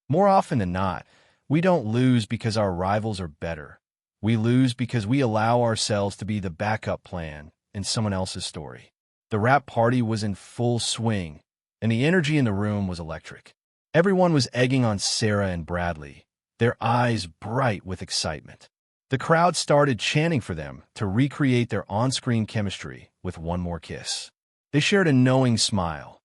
More often than not, we don't lose because our rivals are better. We lose because we allow ourselves to be the backup plan in someone else's story. The rap party was in full swing, and the energy in the room was electric. Everyone was egging on Sarah and Bradley, their eyes bright with excitement. The crowd started chanting for them to recreate their on-screen chemistry with one more kiss. They shared a knowing smile,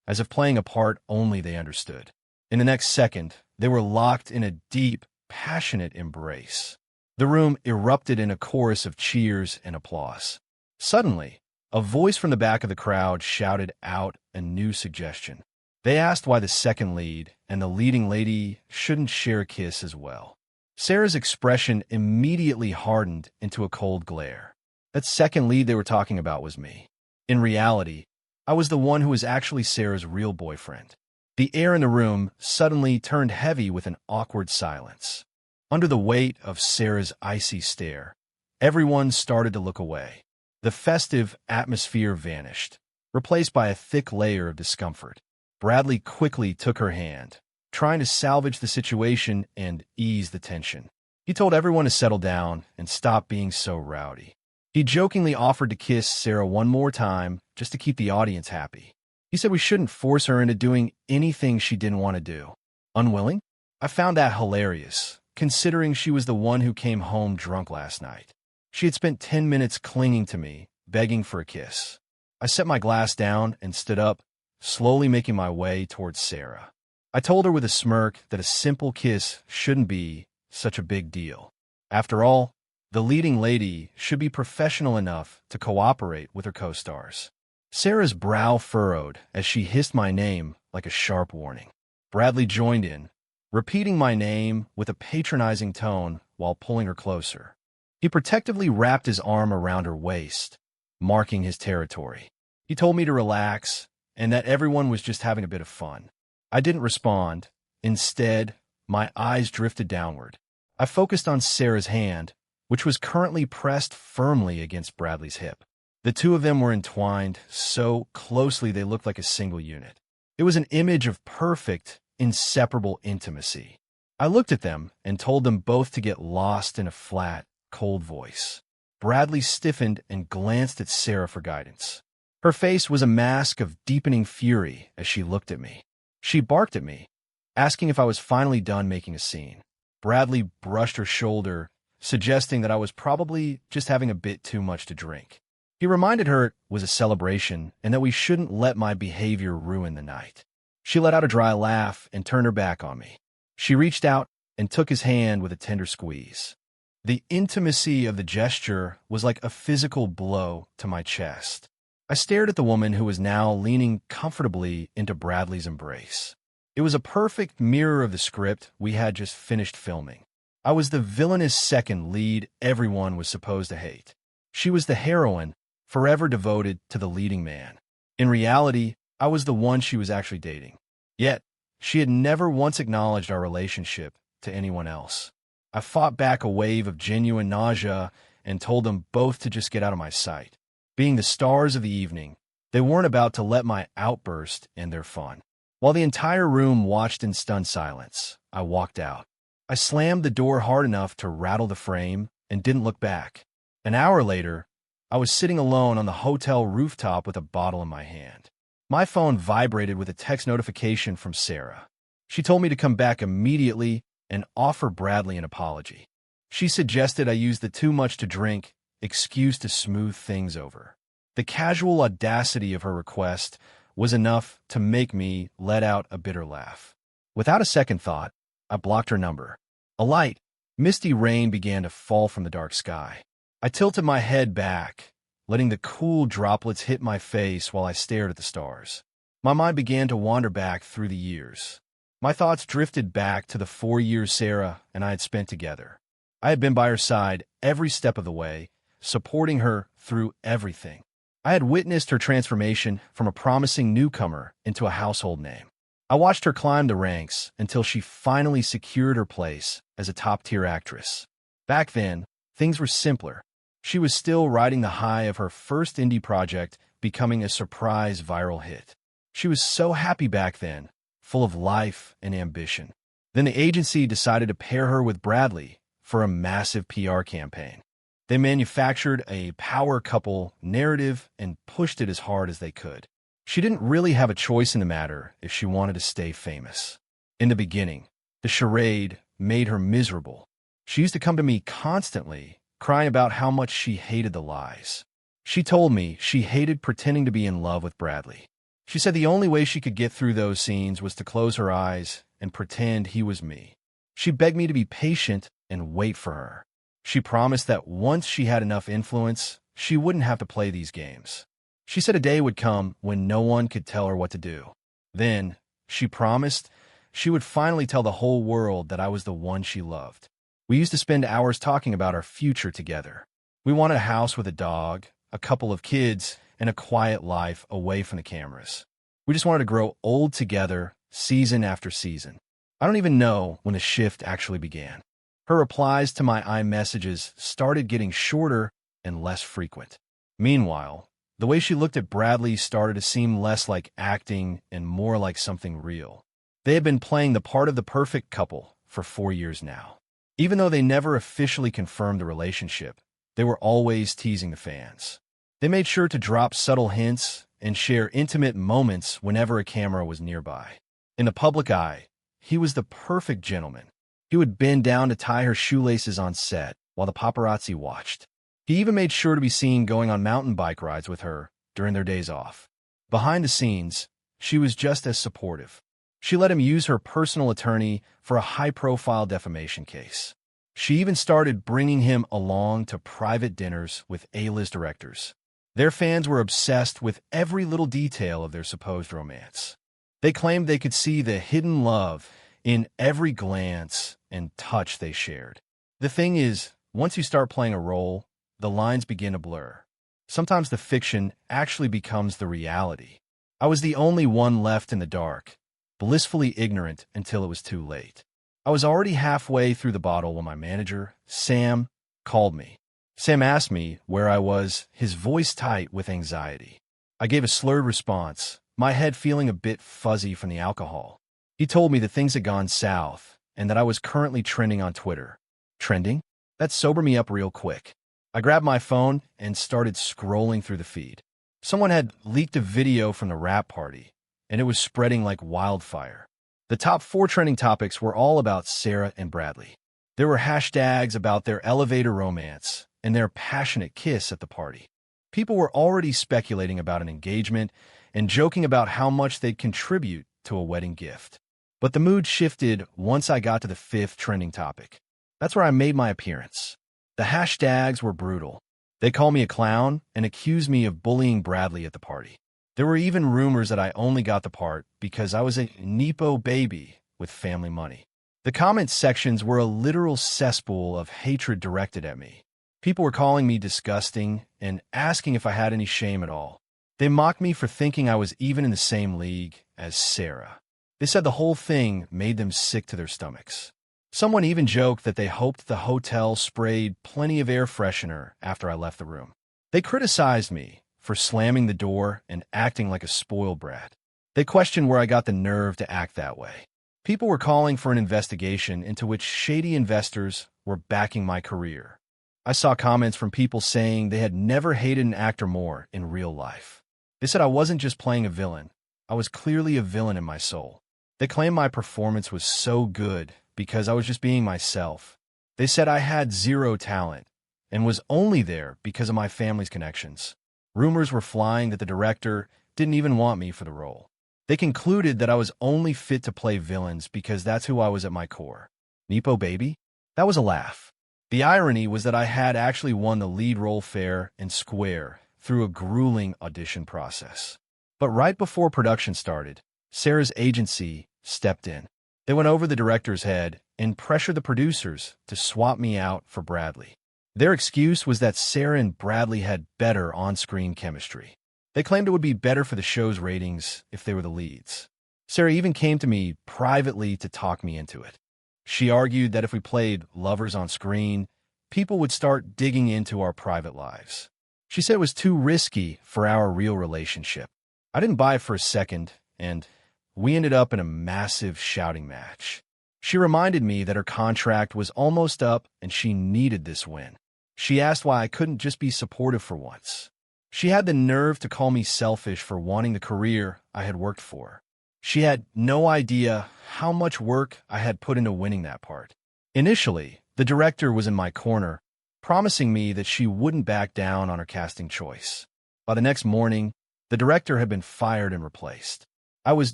as if playing a part only they understood. In the next second, they were locked in a deep, passionate embrace. The room erupted in a chorus of cheers and applause. Suddenly, a voice from the back of the crowd shouted out a new suggestion. They asked why the second lead and the leading lady shouldn't share a kiss as well. Sarah's expression immediately hardened into a cold glare. That second lead they were talking about was me. In reality, I was the one who was actually Sarah's real boyfriend. The air in the room suddenly turned heavy with an awkward silence. Under the weight of Sarah's icy stare, everyone started to look away. The festive atmosphere vanished, replaced by a thick layer of discomfort. Bradley quickly took her hand, trying to salvage the situation and ease the tension. He told everyone to settle down and stop being so rowdy. He jokingly offered to kiss Sarah one more time just to keep the audience happy. He said we shouldn't force her into doing anything she didn't want to do. Unwilling? I found that hilarious, considering she was the one who came home drunk last night. She had spent 10 minutes clinging to me, begging for a kiss. I set my glass down and stood up, slowly making my way towards Sarah. I told her with a smirk that a simple kiss shouldn't be such a big deal. After all, the leading lady should be professional enough to cooperate with her co-stars. Sarah's brow furrowed as she hissed my name like a sharp warning. Bradley joined in, repeating my name with a patronizing tone while pulling her closer. He protectively wrapped his arm around her waist, marking his territory. He told me to relax and that everyone was just having a bit of fun. I didn't respond. Instead, my eyes drifted downward. I focused on Sarah's hand, which was currently pressed firmly against Bradley's hip. The two of them were entwined so closely they looked like a single unit. It was an image of perfect, inseparable intimacy. I looked at them and told them both to get lost in a flat, cold voice. Bradley stiffened and glanced at Sarah for guidance. Her face was a mask of deepening fury as she looked at me. She barked at me, asking if I was finally done making a scene. Bradley brushed her shoulder, suggesting that I was probably just having a bit too much to drink. He reminded her it was a celebration and that we shouldn't let my behavior ruin the night. She let out a dry laugh and turned her back on me. She reached out and took his hand with a tender squeeze. The intimacy of the gesture was like a physical blow to my chest. I stared at the woman who was now leaning comfortably into Bradley's embrace. It was a perfect mirror of the script we had just finished filming. I was the villainous second lead everyone was supposed to hate. She was the heroine, forever devoted to the leading man. In reality, I was the one she was actually dating. Yet, she had never once acknowledged our relationship to anyone else. I fought back a wave of genuine nausea and told them both to just get out of my sight. Being the stars of the evening, they weren't about to let my outburst end their fun. While the entire room watched in stunned silence, I walked out. I slammed the door hard enough to rattle the frame and didn't look back. An hour later, I was sitting alone on the hotel rooftop with a bottle in my hand. My phone vibrated with a text notification from Sarah. She told me to come back immediately and offer Bradley an apology. She suggested I use the too much to drink excuse to smooth things over. The casual audacity of her request was enough to make me let out a bitter laugh. Without a second thought, I blocked her number. A light, misty rain began to fall from the dark sky. I tilted my head back, letting the cool droplets hit my face while I stared at the stars. My mind began to wander back through the years. My thoughts drifted back to the 4 years Sarah and I had spent together. I had been by her side every step of the way, supporting her through everything. I had witnessed her transformation from a promising newcomer into a household name. I watched her climb the ranks until she finally secured her place as a top-tier actress. Back then, things were simpler. She was still riding the high of her first indie project becoming a surprise viral hit. She was so happy back then, full of life and ambition. Then the agency decided to pair her with Bradley for a massive PR campaign. They manufactured a power couple narrative and pushed it as hard as they could. She didn't really have a choice in the matter if she wanted to stay famous. In the beginning, the charade made her miserable. She used to come to me constantly, crying about how much she hated the lies. She told me she hated pretending to be in love with Bradley. She said the only way she could get through those scenes was to close her eyes and pretend he was me. She begged me to be patient and wait for her. She promised that once she had enough influence, she wouldn't have to play these games. She said a day would come when no one could tell her what to do. Then, she promised she would finally tell the whole world that I was the one she loved. We used to spend hours talking about our future together. We wanted a house with a dog, a couple of kids, and a quiet life away from the cameras. We just wanted to grow old together, season after season. I don't even know when the shift actually began. Her replies to my iMessages started getting shorter and less frequent. Meanwhile, the way she looked at Bradley started to seem less like acting and more like something real. They had been playing the part of the perfect couple for 4 years now. Even though they never officially confirmed the relationship, they were always teasing the fans. They made sure to drop subtle hints and share intimate moments whenever a camera was nearby. In the public eye, he was the perfect gentleman. He would bend down to tie her shoelaces on set while the paparazzi watched. He even made sure to be seen going on mountain bike rides with her during their days off. Behind the scenes, she was just as supportive. She let him use her personal attorney for a high-profile defamation case. She even started bringing him along to private dinners with A-list directors. Their fans were obsessed with every little detail of their supposed romance. They claimed they could see the hidden love in every glance and touch they shared. The thing is, once you start playing a role, the lines begin to blur. Sometimes the fiction actually becomes the reality. I was the only one left in the dark, blissfully ignorant until it was too late. I was already halfway through the bottle when my manager, Sam, called me. Sam asked me where I was, his voice tight with anxiety. I gave a slurred response, my head feeling a bit fuzzy from the alcohol. He told me that things had gone south and that I was currently trending on Twitter. Trending? That sobered me up real quick. I grabbed my phone and started scrolling through the feed. Someone had leaked a video from the wrap party, and it was spreading like wildfire. The top 4 trending topics were all about Sarah and Bradley. There were hashtags about their elevator romance and their passionate kiss at the party. People were already speculating about an engagement and joking about how much they'd contribute to a wedding gift. But the mood shifted once I got to the 5th trending topic. That's where I made my appearance. The hashtags were brutal. They called me a clown and accused me of bullying Bradley at the party. There were even rumors that I only got the part because I was a Nepo baby with family money. The comment sections were a literal cesspool of hatred directed at me. People were calling me disgusting and asking if I had any shame at all. They mocked me for thinking I was even in the same league as Sarah. They said the whole thing made them sick to their stomachs. Someone even joked that they hoped the hotel sprayed plenty of air freshener after I left the room. They criticized me for slamming the door and acting like a spoiled brat. They questioned where I got the nerve to act that way. People were calling for an investigation into which shady investors were backing my career. I saw comments from people saying they had never hated an actor more in real life. They said I wasn't just playing a villain. I was clearly a villain in my soul. They claimed my performance was so good because I was just being myself. They said I had zero talent and was only there because of my family's connections. Rumors were flying that the director didn't even want me for the role. They concluded that I was only fit to play villains because that's who I was at my core. Nepo baby? That was a laugh. The irony was that I had actually won the lead role fair and square through a grueling audition process. But right before production started, Sarah's agency stepped in. They went over the director's head and pressured the producers to swap me out for Bradley. Their excuse was that Sarah and Bradley had better on-screen chemistry. They claimed it would be better for the show's ratings if they were the leads. Sarah even came to me privately to talk me into it. She argued that if we played lovers on screen, people would start digging into our private lives. She said it was too risky for our real relationship. I didn't buy it for a second, and we ended up in a massive shouting match. She reminded me that her contract was almost up and she needed this win. She asked why I couldn't just be supportive for once. She had the nerve to call me selfish for wanting the career I had worked for. She had no idea how much work I had put into winning that part. Initially, the director was in my corner, promising me that she wouldn't back down on her casting choice. By the next morning, the director had been fired and replaced. I was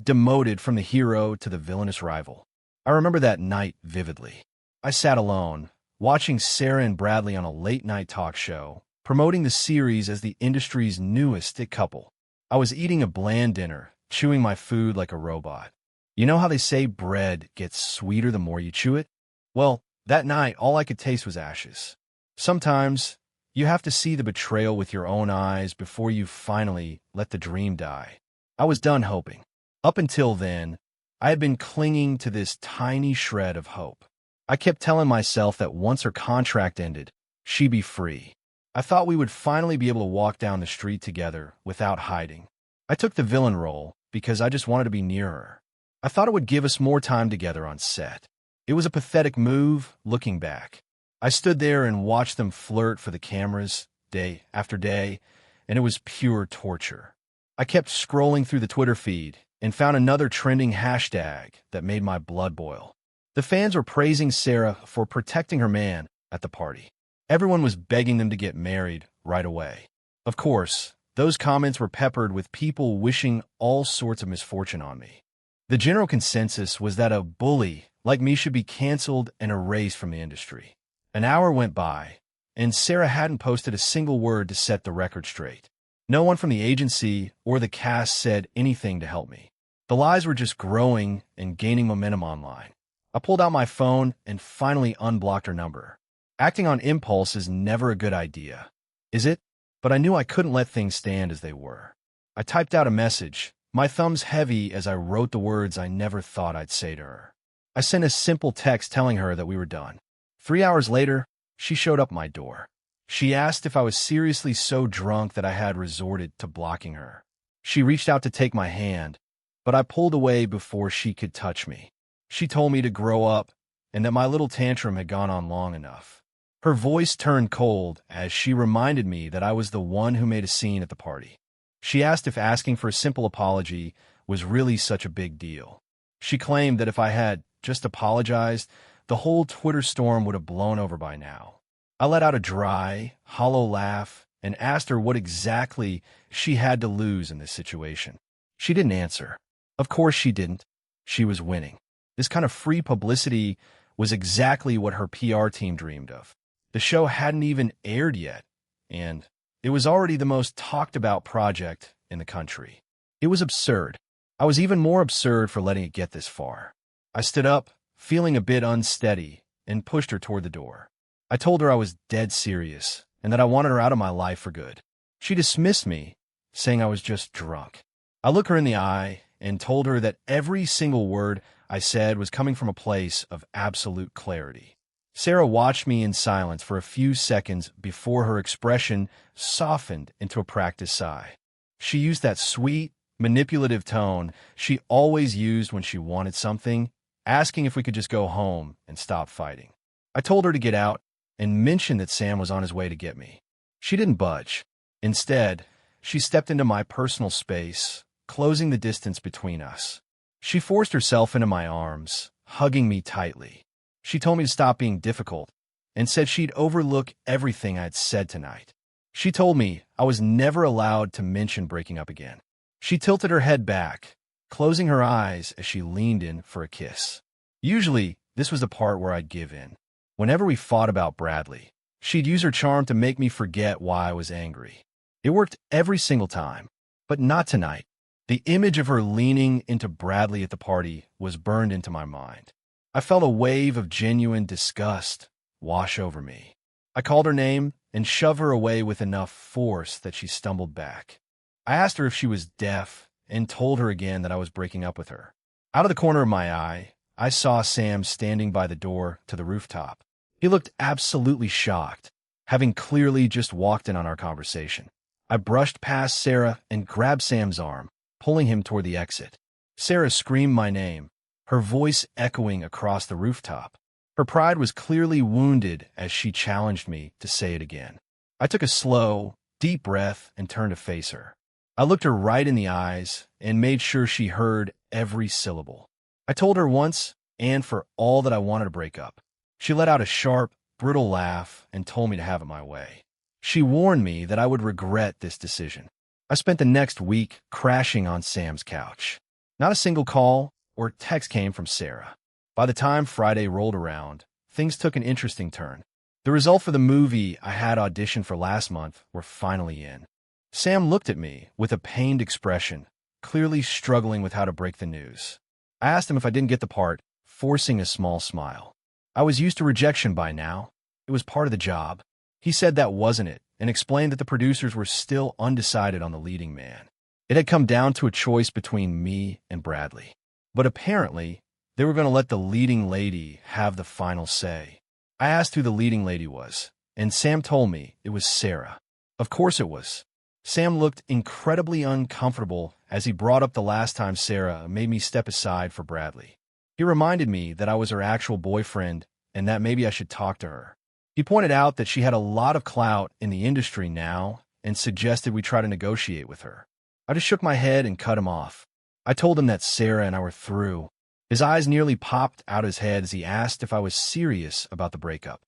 demoted from the hero to the villainous rival. I remember that night vividly. I sat alone, watching Sarah and Bradley on a late-night talk show, promoting the series as the industry's newest it couple. I was eating a bland dinner, chewing my food like a robot. You know how they say bread gets sweeter the more you chew it? Well, that night, all I could taste was ashes. Sometimes, you have to see the betrayal with your own eyes before you finally let the dream die. I was done hoping. Up until then, I had been clinging to this tiny shred of hope. I kept telling myself that once her contract ended, she'd be free. I thought we would finally be able to walk down the street together without hiding. I took the villain role because I just wanted to be near her. I thought it would give us more time together on set. It was a pathetic move, looking back. I stood there and watched them flirt for the cameras, day after day, and it was pure torture. I kept scrolling through the Twitter feed and found another trending hashtag that made my blood boil. The fans were praising Sarah for protecting her man at the party. Everyone was begging them to get married right away. Of course, those comments were peppered with people wishing all sorts of misfortune on me. The general consensus was that a bully like me should be canceled and erased from the industry. An hour went by, and Sarah hadn't posted a single word to set the record straight. No one from the agency or the cast said anything to help me. The lies were just growing and gaining momentum online. I pulled out my phone and finally unblocked her number. Acting on impulse is never a good idea, is it? But I knew I couldn't let things stand as they were. I typed out a message, my thumbs heavy as I wrote the words I never thought I'd say to her. I sent a simple text telling her that we were done. 3 hours later, she showed up at my door. She asked if I was seriously so drunk that I had resorted to blocking her. She reached out to take my hand, but I pulled away before she could touch me. She told me to grow up and that my little tantrum had gone on long enough. Her voice turned cold as she reminded me that I was the one who made a scene at the party. She asked if asking for a simple apology was really such a big deal. She claimed that if I had just apologized, the whole Twitter storm would have blown over by now. I let out a dry, hollow laugh and asked her what exactly she had to lose in this situation. She didn't answer. Of course she didn't. She was winning. This kind of free publicity was exactly what her PR team dreamed of. The show hadn't even aired yet, and it was already the most talked about project in the country. It was absurd. I was even more absurd for letting it get this far. I stood up, feeling a bit unsteady, and pushed her toward the door. I told her I was dead serious and that I wanted her out of my life for good. She dismissed me, saying I was just drunk. I looked her in the eye and told her that every single word I said was coming from a place of absolute clarity. Sarah watched me in silence for a few seconds before her expression softened into a practiced sigh. She used that sweet, manipulative tone she always used when she wanted something, asking if we could just go home and stop fighting. I told her to get out and mentioned that Sam was on his way to get me. She didn't budge. Instead, she stepped into my personal space, closing the distance between us. She forced herself into my arms, hugging me tightly. She told me to stop being difficult and said she'd overlook everything I'd said tonight. She told me I was never allowed to mention breaking up again. She tilted her head back, closing her eyes as she leaned in for a kiss. Usually, this was the part where I'd give in. Whenever we fought about Bradley, she'd use her charm to make me forget why I was angry. It worked every single time, but not tonight. The image of her leaning into Bradley at the party was burned into my mind. I felt a wave of genuine disgust wash over me. I called her name and shoved her away with enough force that she stumbled back. I asked her if she was deaf and told her again that I was breaking up with her. Out of the corner of my eye, I saw Sam standing by the door to the rooftop. He looked absolutely shocked, having clearly just walked in on our conversation. I brushed past Sarah and grabbed Sam's arm, pulling him toward the exit. Sarah screamed my name, her voice echoing across the rooftop. Her pride was clearly wounded as she challenged me to say it again. I took a slow, deep breath and turned to face her. I looked her right in the eyes and made sure she heard every syllable. I told her once and for all that I wanted to break up. She let out a sharp, brittle laugh and told me to have it my way. She warned me that I would regret this decision. I spent the next week crashing on Sam's couch. Not a single call or text came from Sarah. By the time Friday rolled around, things took an interesting turn. The result for the movie I had auditioned for last month were finally in. Sam looked at me with a pained expression, clearly struggling with how to break the news. I asked him if I didn't get the part, forcing a small smile. I was used to rejection by now. It was part of the job. He said that wasn't it, and explained that the producers were still undecided on the leading man. It had come down to a choice between me and Bradley. But apparently, they were going to let the leading lady have the final say. I asked who the leading lady was, and Sam told me it was Sarah. Of course it was. Sam looked incredibly uncomfortable as he brought up the last time Sarah made me step aside for Bradley. He reminded me that I was her actual boyfriend and that maybe I should talk to her. He pointed out that she had a lot of clout in the industry now and suggested we try to negotiate with her. I just shook my head and cut him off. I told him that Sarah and I were through. His eyes nearly popped out his head as he asked if I was serious about the breakup.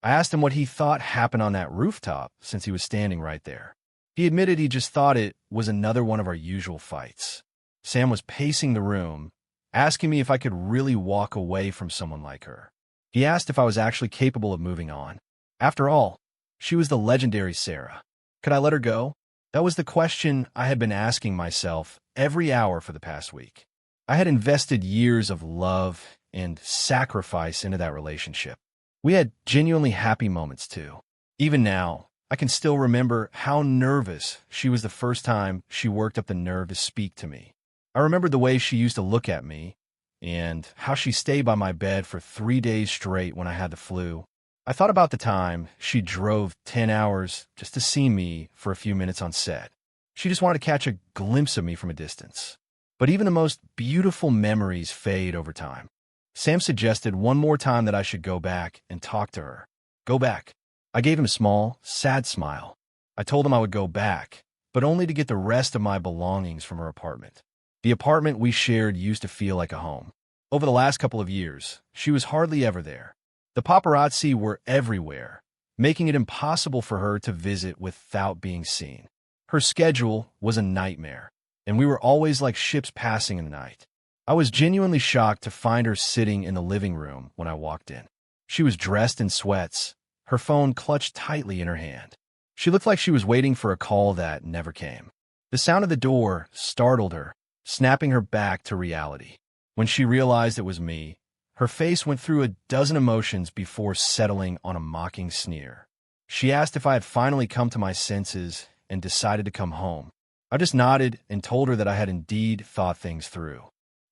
I asked him what he thought happened on that rooftop since he was standing right there. He admitted he just thought it was another one of our usual fights. Sam was pacing the room, asking me if I could really walk away from someone like her. He asked if I was actually capable of moving on. After all, she was the legendary Sarah. Could I let her go? That was the question I had been asking myself every hour for the past week. I had invested years of love and sacrifice into that relationship. We had genuinely happy moments too. Even now, I can still remember how nervous she was the first time she worked up the nerve to speak to me. I remembered the way she used to look at me and how she stayed by my bed for 3 days straight when I had the flu. I thought about the time she drove 10 hours just to see me for a few minutes on set. She just wanted to catch a glimpse of me from a distance. But even the most beautiful memories fade over time. Sam suggested one more time that I should go back and talk to her. Go back. I gave him a small, sad smile. I told him I would go back, but only to get the rest of my belongings from her apartment. The apartment we shared used to feel like a home. Over the last couple of years, she was hardly ever there. The paparazzi were everywhere, making it impossible for her to visit without being seen. Her schedule was a nightmare, and we were always like ships passing in the night. I was genuinely shocked to find her sitting in the living room when I walked in. She was dressed in sweats, her phone clutched tightly in her hand. She looked like she was waiting for a call that never came. The sound of the door startled her, snapping her back to reality. When she realized it was me, her face went through a dozen emotions before settling on a mocking sneer. She asked if I had finally come to my senses and decided to come home. I just nodded and told her that I had indeed thought things through.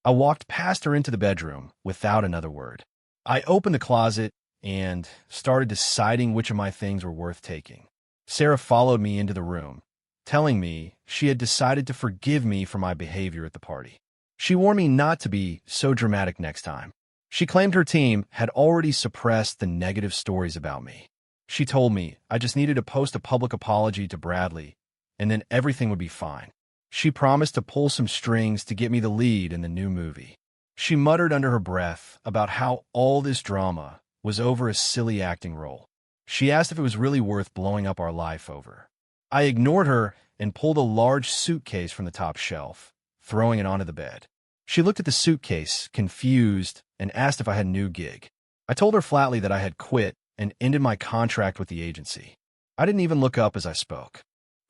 I walked past her into the bedroom without another word. I opened the closet and started deciding which of my things were worth taking. Sarah followed me into the room, telling me she had decided to forgive me for my behavior at the party. She warned me not to be so dramatic next time. She claimed her team had already suppressed the negative stories about me. She told me I just needed to post a public apology to Bradley, and then everything would be fine. She promised to pull some strings to get me the lead in the new movie. She muttered under her breath about how all this drama was over a silly acting role. She asked if it was really worth blowing up our life over. I ignored her and pulled a large suitcase from the top shelf, throwing it onto the bed. She looked at the suitcase, confused, and asked if I had a new gig. I told her flatly that I had quit and ended my contract with the agency. I didn't even look up as I spoke.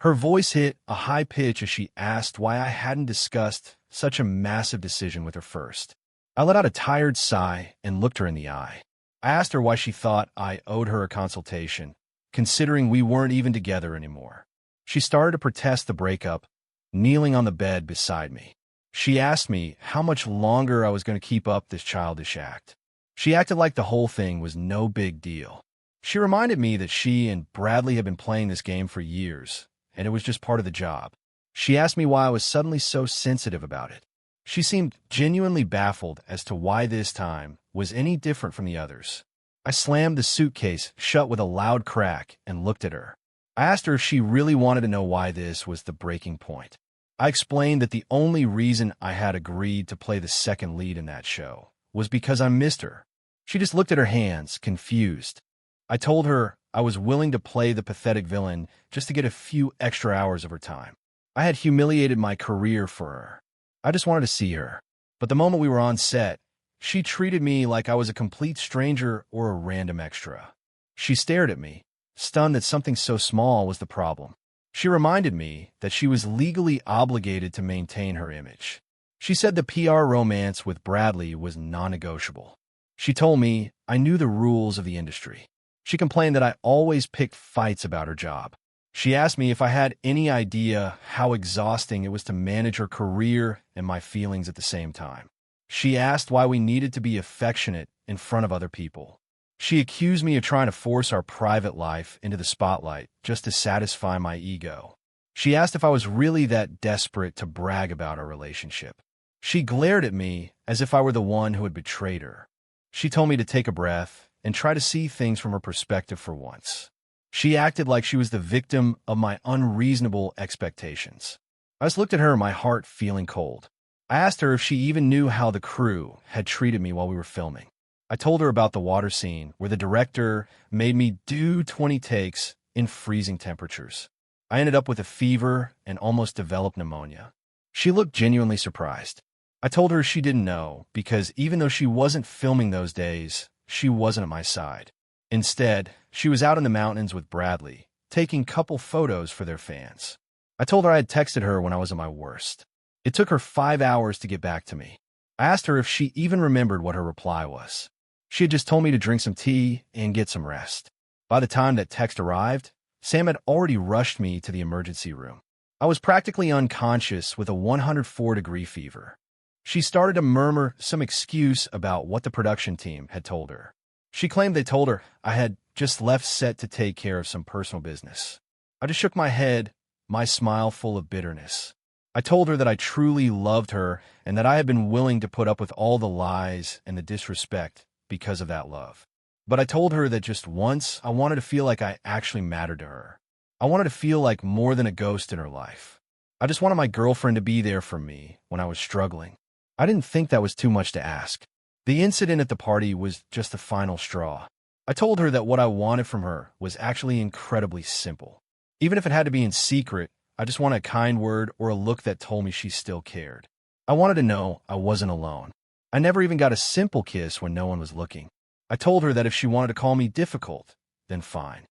Her voice hit a high pitch as she asked why I hadn't discussed such a massive decision with her first. I let out a tired sigh and looked her in the eye. I asked her why she thought I owed her a consultation, considering we weren't even together anymore. She started to protest the breakup, kneeling on the bed beside me. She asked me how much longer I was going to keep up this childish act. She acted like the whole thing was no big deal. She reminded me that she and Bradley had been playing this game for years, and it was just part of the job. She asked me why I was suddenly so sensitive about it. She seemed genuinely baffled as to why this time was any different from the others. I slammed the suitcase shut with a loud crack and looked at her. I asked her if she really wanted to know why this was the breaking point. I explained that the only reason I had agreed to play the second lead in that show was because I missed her. She just looked at her hands, confused. I told her I was willing to play the pathetic villain just to get a few extra hours of her time. I had humiliated my career for her. I just wanted to see her. But the moment we were on set, she treated me like I was a complete stranger or a random extra. She stared at me, stunned that something so small was the problem. She reminded me that she was legally obligated to maintain her image. She said the PR romance with Bradley was non-negotiable. She told me I knew the rules of the industry. She complained that I always picked fights about her job. She asked me if I had any idea how exhausting it was to manage her career and my feelings at the same time. She asked why we needed to be affectionate in front of other people. She accused me of trying to force our private life into the spotlight just to satisfy my ego. She asked if I was really that desperate to brag about our relationship. She glared at me as if I were the one who had betrayed her. She told me to take a breath and try to see things from her perspective for once. She acted like she was the victim of my unreasonable expectations. I just looked at her, my heart feeling cold. I asked her if she even knew how the crew had treated me while we were filming. I told her about the water scene where the director made me do 20 takes in freezing temperatures. I ended up with a fever and almost developed pneumonia. She looked genuinely surprised. I told her she didn't know because even though she wasn't filming those days, she wasn't at my side. Instead, she was out in the mountains with Bradley, taking couple photos for their fans. I told her I had texted her when I was at my worst. It took her 5 hours to get back to me. I asked her if she even remembered what her reply was. She had just told me to drink some tea and get some rest. By the time that text arrived, Sam had already rushed me to the emergency room. I was practically unconscious with a 104-degree fever. She started to murmur some excuse about what the production team had told her. She claimed they told her I had just left set to take care of some personal business. I just shook my head, my smile full of bitterness. I told her that I truly loved her and that I had been willing to put up with all the lies and the disrespect because of that love. But I told her that just once I wanted to feel like I actually mattered to her. I wanted to feel like more than a ghost in her life. I just wanted my girlfriend to be there for me when I was struggling. I didn't think that was too much to ask. The incident at the party was just the final straw. I told her that what I wanted from her was actually incredibly simple. Even if it had to be in secret, I just wanted a kind word or a look that told me she still cared. I wanted to know I wasn't alone. I never even got a simple kiss when no one was looking. I told her that if she wanted to call me difficult, then fine.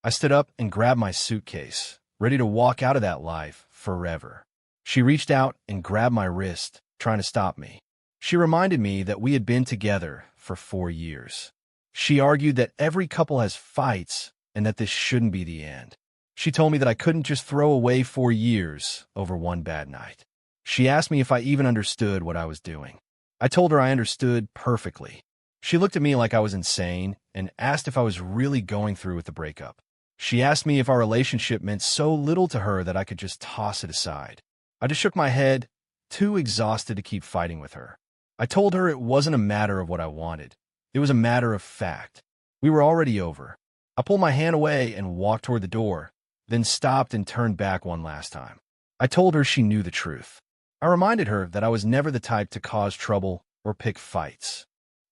I stood up and grabbed my suitcase, ready to walk out of that life forever. She reached out and grabbed my wrist, trying to stop me. She reminded me that we had been together for 4 years. She argued that every couple has fights and that this shouldn't be the end. She told me that I couldn't just throw away 4 years over one bad night. She asked me if I even understood what I was doing. I told her I understood perfectly. She looked at me like I was insane and asked if I was really going through with the breakup. She asked me if our relationship meant so little to her that I could just toss it aside. I just shook my head, too exhausted to keep fighting with her. I told her it wasn't a matter of what I wanted. It was a matter of fact. We were already over. I pulled my hand away and walked toward the door, then stopped and turned back one last time. I told her she knew the truth. I reminded her that I was never the type to cause trouble or pick fights.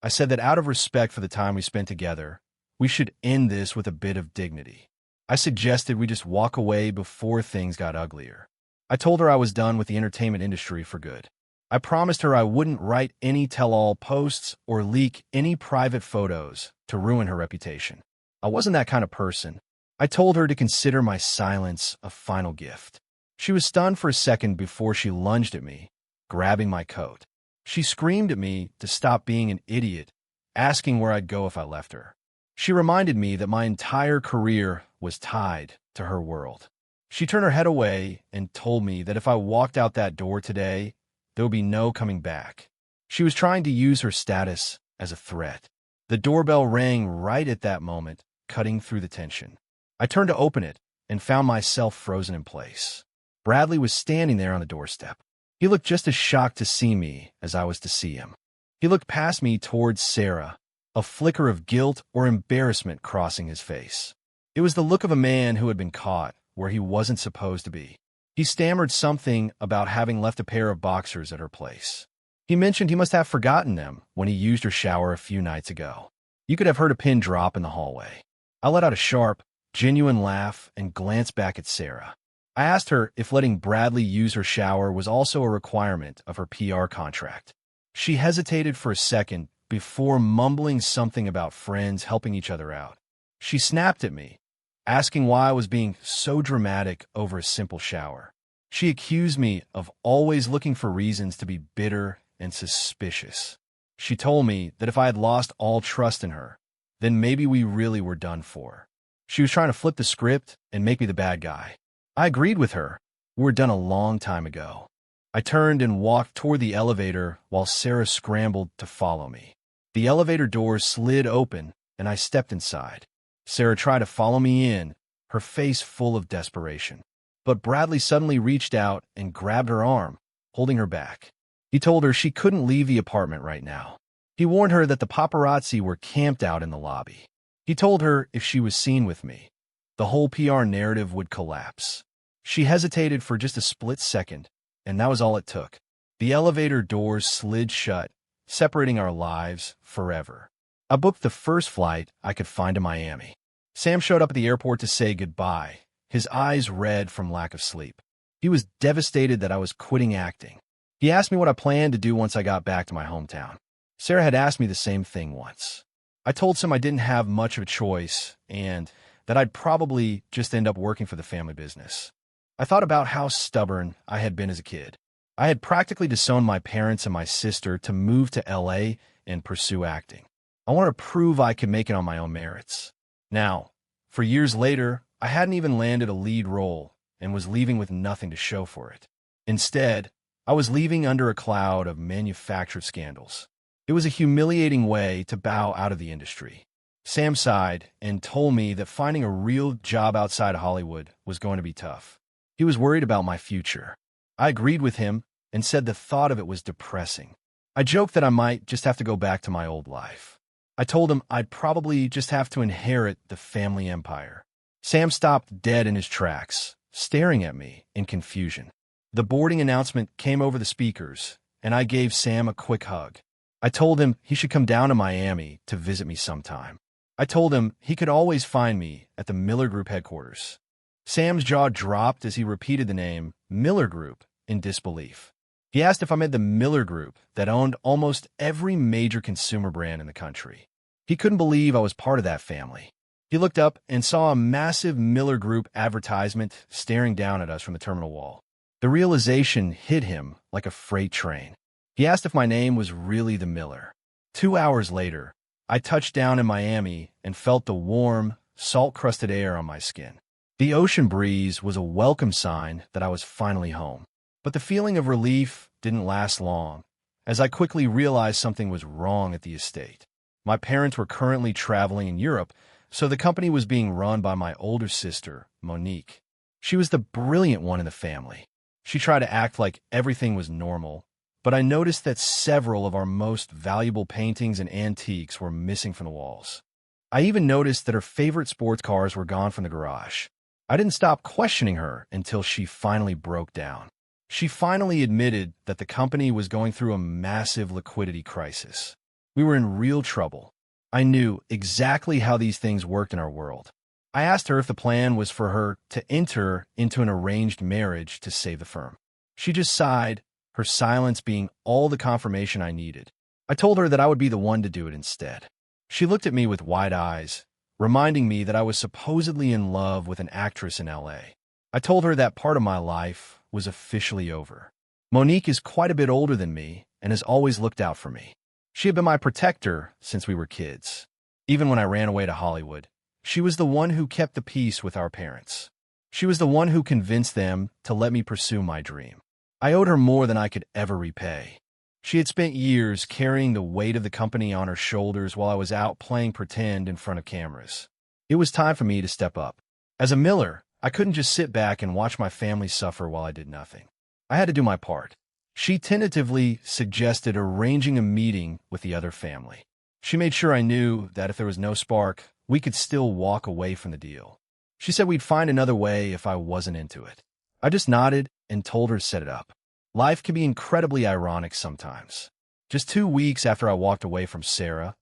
I said that out of respect for the time we spent together, we should end this with a bit of dignity. I suggested we just walk away before things got uglier. I told her I was done with the entertainment industry for good. I promised her I wouldn't write any tell-all posts or leak any private photos to ruin her reputation. I wasn't that kind of person. I told her to consider my silence a final gift. She was stunned for a second before she lunged at me, grabbing my coat. She screamed at me to stop being an idiot, asking where I'd go if I left her. She reminded me that my entire career was tied to her world. She turned her head away and told me that if I walked out that door today, there would be no coming back. She was trying to use her status as a threat. The doorbell rang right at that moment, cutting through the tension. I turned to open it and found myself frozen in place. Bradley was standing there on the doorstep. He looked just as shocked to see me as I was to see him. He looked past me towards Sarah, a flicker of guilt or embarrassment crossing his face. It was the look of a man who had been caught where he wasn't supposed to be. He stammered something about having left a pair of boxers at her place. He mentioned he must have forgotten them when he used her shower a few nights ago. You could have heard a pin drop in the hallway. I let out a sharp, genuine laugh and glanced back at Sarah. I asked her if letting Bradley use her shower was also a requirement of her PR contract. She hesitated for a second before mumbling something about friends helping each other out. She snapped at me, asking why I was being so dramatic over a simple shower. She accused me of always looking for reasons to be bitter and suspicious. She told me that if I had lost all trust in her, then maybe we really were done for. She was trying to flip the script and make me the bad guy. I agreed with her. We were done a long time ago. I turned and walked toward the elevator while Sarah scrambled to follow me. The elevator doors slid open and I stepped inside. Sarah tried to follow me in, her face full of desperation. But Bradley suddenly reached out and grabbed her arm, holding her back. He told her she couldn't leave the apartment right now. He warned her that the paparazzi were camped out in the lobby. He told her if she was seen with me, the whole PR narrative would collapse. She hesitated for just a split second, and that was all it took. The elevator doors slid shut, separating our lives forever. I booked the first flight I could find to Miami. Sam showed up at the airport to say goodbye, his eyes red from lack of sleep. He was devastated that I was quitting acting. He asked me what I planned to do once I got back to my hometown. Sarah had asked me the same thing once. I told Sam I didn't have much of a choice and that I'd probably just end up working for the family business. I thought about how stubborn I had been as a kid. I had practically disowned my parents and my sister to move to LA and pursue acting. I wanted to prove I could make it on my own merits. Now, for years later, I hadn't even landed a lead role and was leaving with nothing to show for it. Instead, I was leaving under a cloud of manufactured scandals. It was a humiliating way to bow out of the industry. Sam sighed and told me that finding a real job outside of Hollywood was going to be tough. He was worried about my future. I agreed with him and said the thought of it was depressing. I joked that I might just have to go back to my old life. I told him I'd probably just have to inherit the family empire. Sam stopped dead in his tracks, staring at me in confusion. The boarding announcement came over the speakers, and I gave Sam a quick hug. I told him he should come down to Miami to visit me sometime. I told him he could always find me at the Miller Group headquarters. Sam's jaw dropped as he repeated the name Miller Group in disbelief. He asked if I meant the Miller Group that owned almost every major consumer brand in the country. He couldn't believe I was part of that family. He looked up and saw a massive Miller Group advertisement staring down at us from the terminal wall. The realization hit him like a freight train. He asked if my name was really the Miller. 2 hours later, I touched down in Miami and felt the warm, salt-crusted air on my skin. The ocean breeze was a welcome sign that I was finally home. But the feeling of relief didn't last long, as I quickly realized something was wrong at the estate. My parents were currently traveling in Europe, so the company was being run by my older sister, Monique. She was the brilliant one in the family. She tried to act like everything was normal, but I noticed that several of our most valuable paintings and antiques were missing from the walls. I even noticed that her favorite sports cars were gone from the garage. I didn't stop questioning her until she finally broke down. She finally admitted that the company was going through a massive liquidity crisis. We were in real trouble. I knew exactly how these things worked in our world. I asked her if the plan was for her to enter into an arranged marriage to save the firm. She just sighed, her silence being all the confirmation I needed. I told her that I would be the one to do it instead. She looked at me with wide eyes, reminding me that I was supposedly in love with an actress in LA. I told her that part of my life was officially over. Monique is quite a bit older than me and has always looked out for me. She had been my protector since we were kids. Even when I ran away to Hollywood, she was the one who kept the peace with our parents. She was the one who convinced them to let me pursue my dream. I owed her more than I could ever repay. She had spent years carrying the weight of the company on her shoulders while I was out playing pretend in front of cameras. It was time for me to step up. As a Miller, I couldn't just sit back and watch my family suffer while I did nothing. I had to do my part. She tentatively suggested arranging a meeting with the other family. She made sure I knew that if there was no spark, we could still walk away from the deal. She said we'd find another way if I wasn't into it. I just nodded and told her to set it up. Life can be incredibly ironic sometimes. Just 2 weeks after I walked away from Sarah,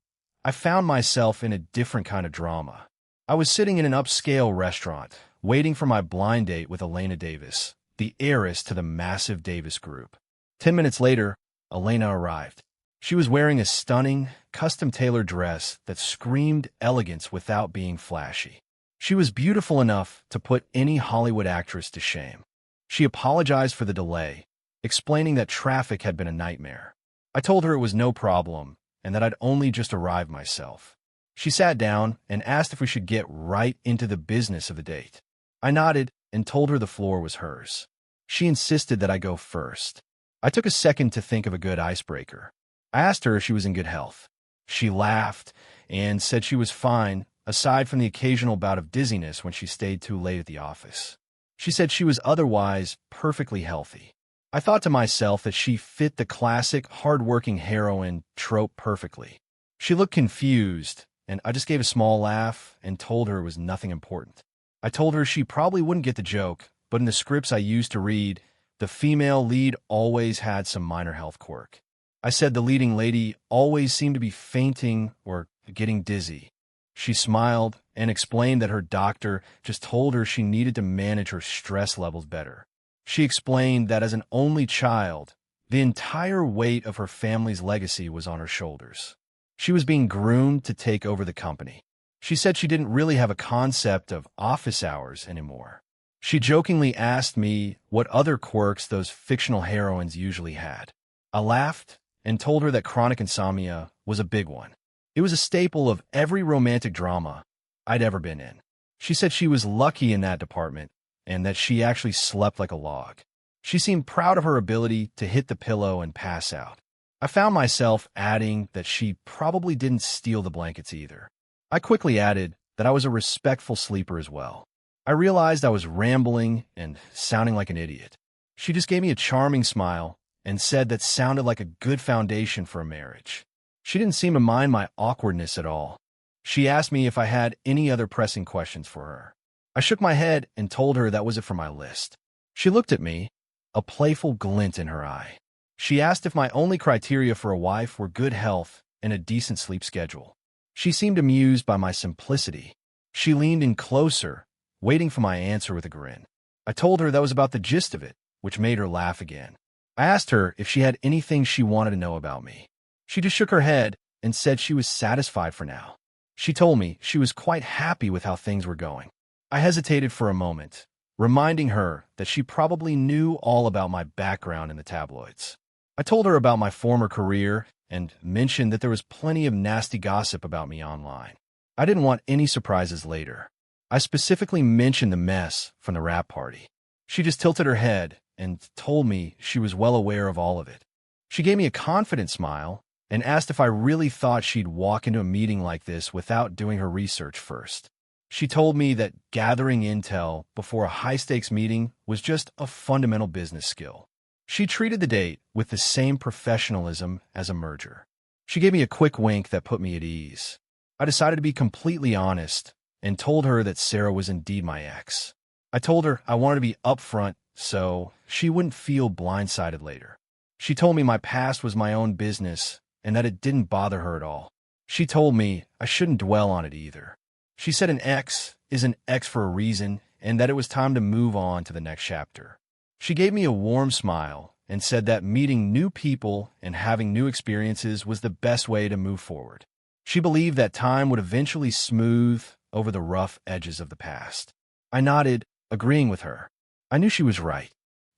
I found myself in a different kind of drama. I was sitting in an upscale restaurant, waiting for my blind date with Elena Davis, the heiress to the massive Davis Group. 10 minutes later, Elena arrived. She was wearing a stunning, custom-tailored dress that screamed elegance without being flashy. She was beautiful enough to put any Hollywood actress to shame. She apologized for the delay, explaining that traffic had been a nightmare. I told her it was no problem and that I'd only just arrived myself. She sat down and asked if we should get right into the business of the date. I nodded and told her the floor was hers. She insisted that I go first. I took a second to think of a good icebreaker. I asked her if she was in good health. She laughed and said she was fine, aside from the occasional bout of dizziness when she stayed too late at the office. She said she was otherwise perfectly healthy. I thought to myself that she fit the classic hard-working heroine trope perfectly. She looked confused, and I just gave a small laugh and told her it was nothing important. I told her she probably wouldn't get the joke, but in the scripts I used to read, the female lead always had some minor health quirk. I said the leading lady always seemed to be fainting or getting dizzy. She smiled and explained that her doctor just told her she needed to manage her stress levels better. She explained that as an only child, the entire weight of her family's legacy was on her shoulders. She was being groomed to take over the company. She said she didn't really have a concept of office hours anymore. She jokingly asked me what other quirks those fictional heroines usually had. I laughed and told her that chronic insomnia was a big one. It was a staple of every romantic drama I'd ever been in. She said she was lucky in that department and that she actually slept like a log. She seemed proud of her ability to hit the pillow and pass out. I found myself adding that she probably didn't steal the blankets either. I quickly added that I was a respectful sleeper as well. I realized I was rambling and sounding like an idiot. She just gave me a charming smile and said that sounded like a good foundation for a marriage. She didn't seem to mind my awkwardness at all. She asked me if I had any other pressing questions for her. I shook my head and told her that was it for my list. She looked at me, a playful glint in her eye. She asked if my only criteria for a wife were good health and a decent sleep schedule. She seemed amused by my simplicity. She leaned in closer, waiting for my answer with a grin. I told her that was about the gist of it, which made her laugh again. I asked her if she had anything she wanted to know about me. She just shook her head and said she was satisfied for now. She told me she was quite happy with how things were going. I hesitated for a moment, reminding her that she probably knew all about my background in the tabloids. I told her about my former career and mentioned that there was plenty of nasty gossip about me online. I didn't want any surprises later. I specifically mentioned the mess from the rap party. She just tilted her head and told me she was well aware of all of it. She gave me a confident smile and asked if I really thought she'd walk into a meeting like this without doing her research first. She told me that gathering intel before a high-stakes meeting was just a fundamental business skill. She treated the date with the same professionalism as a merger. She gave me a quick wink that put me at ease. I decided to be completely honest and told her that Sarah was indeed my ex. I told her I wanted to be upfront so she wouldn't feel blindsided later. She told me my past was my own business and that it didn't bother her at all. She told me I shouldn't dwell on it either. She said an ex is an ex for a reason and that it was time to move on to the next chapter. She gave me a warm smile and said that meeting new people and having new experiences was the best way to move forward. She believed that time would eventually smooth over the rough edges of the past. I nodded, agreeing with her. I knew she was right.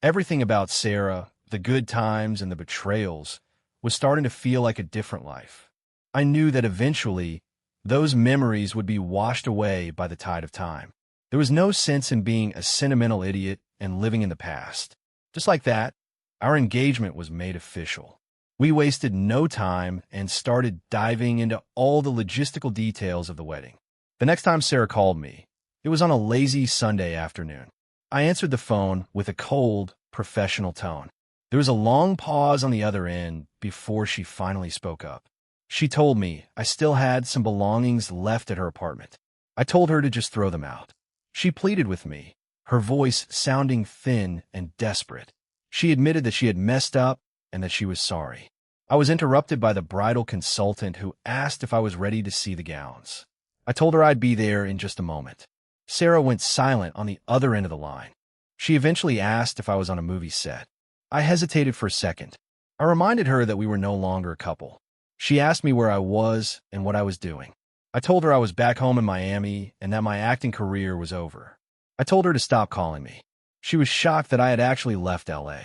Everything about Sarah, the good times and the betrayals, was starting to feel like a different life. I knew that eventually, those memories would be washed away by the tide of time. There was no sense in being a sentimental idiot and living in the past. Just like that, our engagement was made official. We wasted no time and started diving into all the logistical details of the wedding. The next time Sarah called me, it was on a lazy Sunday afternoon. I answered the phone with a cold, professional tone. There was a long pause on the other end before she finally spoke up. She told me I still had some belongings left at her apartment. I told her to just throw them out. She pleaded with me, her voice sounding thin and desperate. She admitted that she had messed up and that she was sorry. I was interrupted by the bridal consultant who asked if I was ready to see the gowns. I told her I'd be there in just a moment. Sarah went silent on the other end of the line. She eventually asked if I was on a movie set. I hesitated for a second. I reminded her that we were no longer a couple. She asked me where I was and what I was doing. I told her I was back home in Miami and that my acting career was over. I told her to stop calling me. She was shocked that I had actually left LA.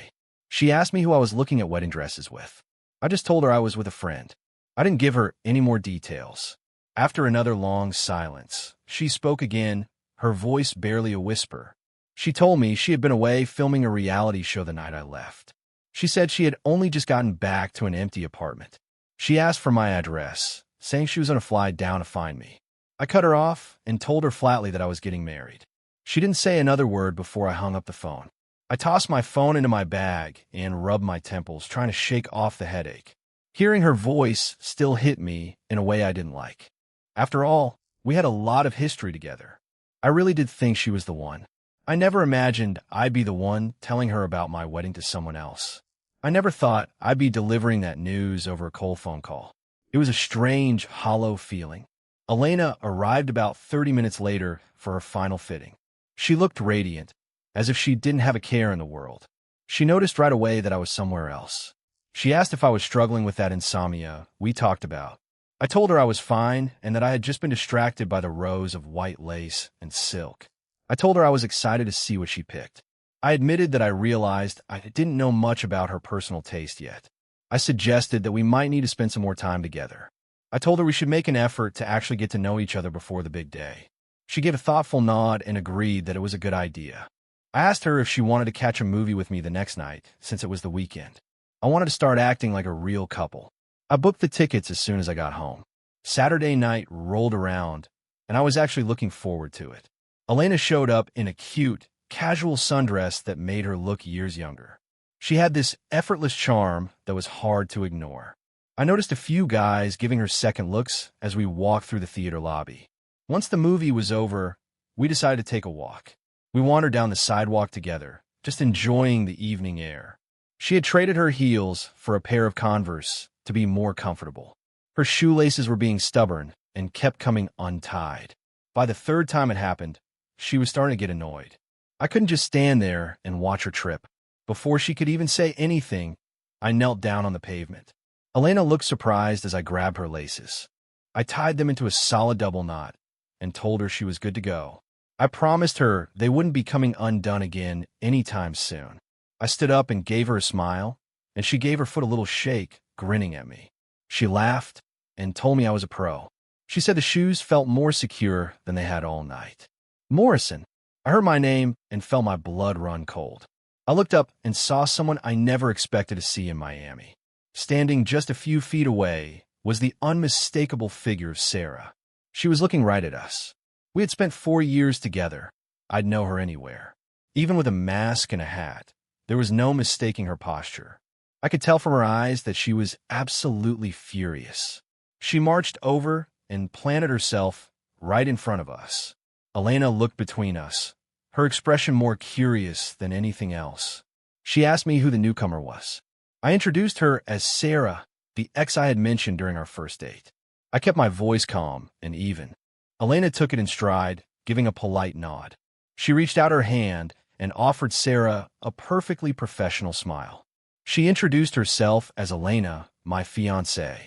She asked me who I was looking at wedding dresses with. I just told her I was with a friend. I didn't give her any more details. After another long silence, she spoke again, her voice barely a whisper. She told me she had been away filming a reality show the night I left. She said she had only just gotten back to an empty apartment. She asked for my address, saying she was going to fly down to find me. I cut her off and told her flatly that I was getting married. She didn't say another word before I hung up the phone. I tossed my phone into my bag and rubbed my temples, trying to shake off the headache. Hearing her voice still hit me in a way I didn't like. After all, we had a lot of history together. I really did think she was the one. I never imagined I'd be the one telling her about my wedding to someone else. I never thought I'd be delivering that news over a cold phone call. It was a strange, hollow feeling. Elena arrived about 30 minutes later for her final fitting. She looked radiant, as if she didn't have a care in the world. She noticed right away that I was somewhere else. She asked if I was struggling with that insomnia we talked about. I told her I was fine and that I had just been distracted by the rows of white lace and silk. I told her I was excited to see what she picked. I admitted that I realized I didn't know much about her personal taste yet. I suggested that we might need to spend some more time together. I told her we should make an effort to actually get to know each other before the big day. She gave a thoughtful nod and agreed that it was a good idea. I asked her if she wanted to catch a movie with me the next night, since it was the weekend. I wanted to start acting like a real couple. I booked the tickets as soon as I got home. Saturday night rolled around, and I was actually looking forward to it. Elena showed up in a cute, casual sundress that made her look years younger. She had this effortless charm that was hard to ignore. I noticed a few guys giving her second looks as we walked through the theater lobby. Once the movie was over, we decided to take a walk. We wandered down the sidewalk together, just enjoying the evening air. She had traded her heels for a pair of Converse to be more comfortable. Her shoelaces were being stubborn and kept coming untied. By the third time it happened, she was starting to get annoyed. I couldn't just stand there and watch her trip. Before she could even say anything, I knelt down on the pavement. Elena looked surprised as I grabbed her laces. I tied them into a solid double knot and told her she was good to go. I promised her they wouldn't be coming undone again anytime soon. I stood up and gave her a smile, and she gave her foot a little shake, grinning at me. She laughed and told me I was a pro. She said the shoes felt more secure than they had all night. Morrison. I heard my name and felt my blood run cold. I looked up and saw someone I never expected to see in Miami. Standing just a few feet away was the unmistakable figure of Sarah. She was looking right at us. We had spent 4 years together. I'd know her anywhere. Even with a mask and a hat, there was no mistaking her posture. I could tell from her eyes that she was absolutely furious. She marched over and planted herself right in front of us. Elena looked between us, her expression more curious than anything else. She asked me who the newcomer was. I introduced her as Sarah, the ex I had mentioned during our first date. I kept my voice calm and even. Elena took it in stride, giving a polite nod. She reached out her hand and offered Sarah a perfectly professional smile. She introduced herself as Elena, my fiancée.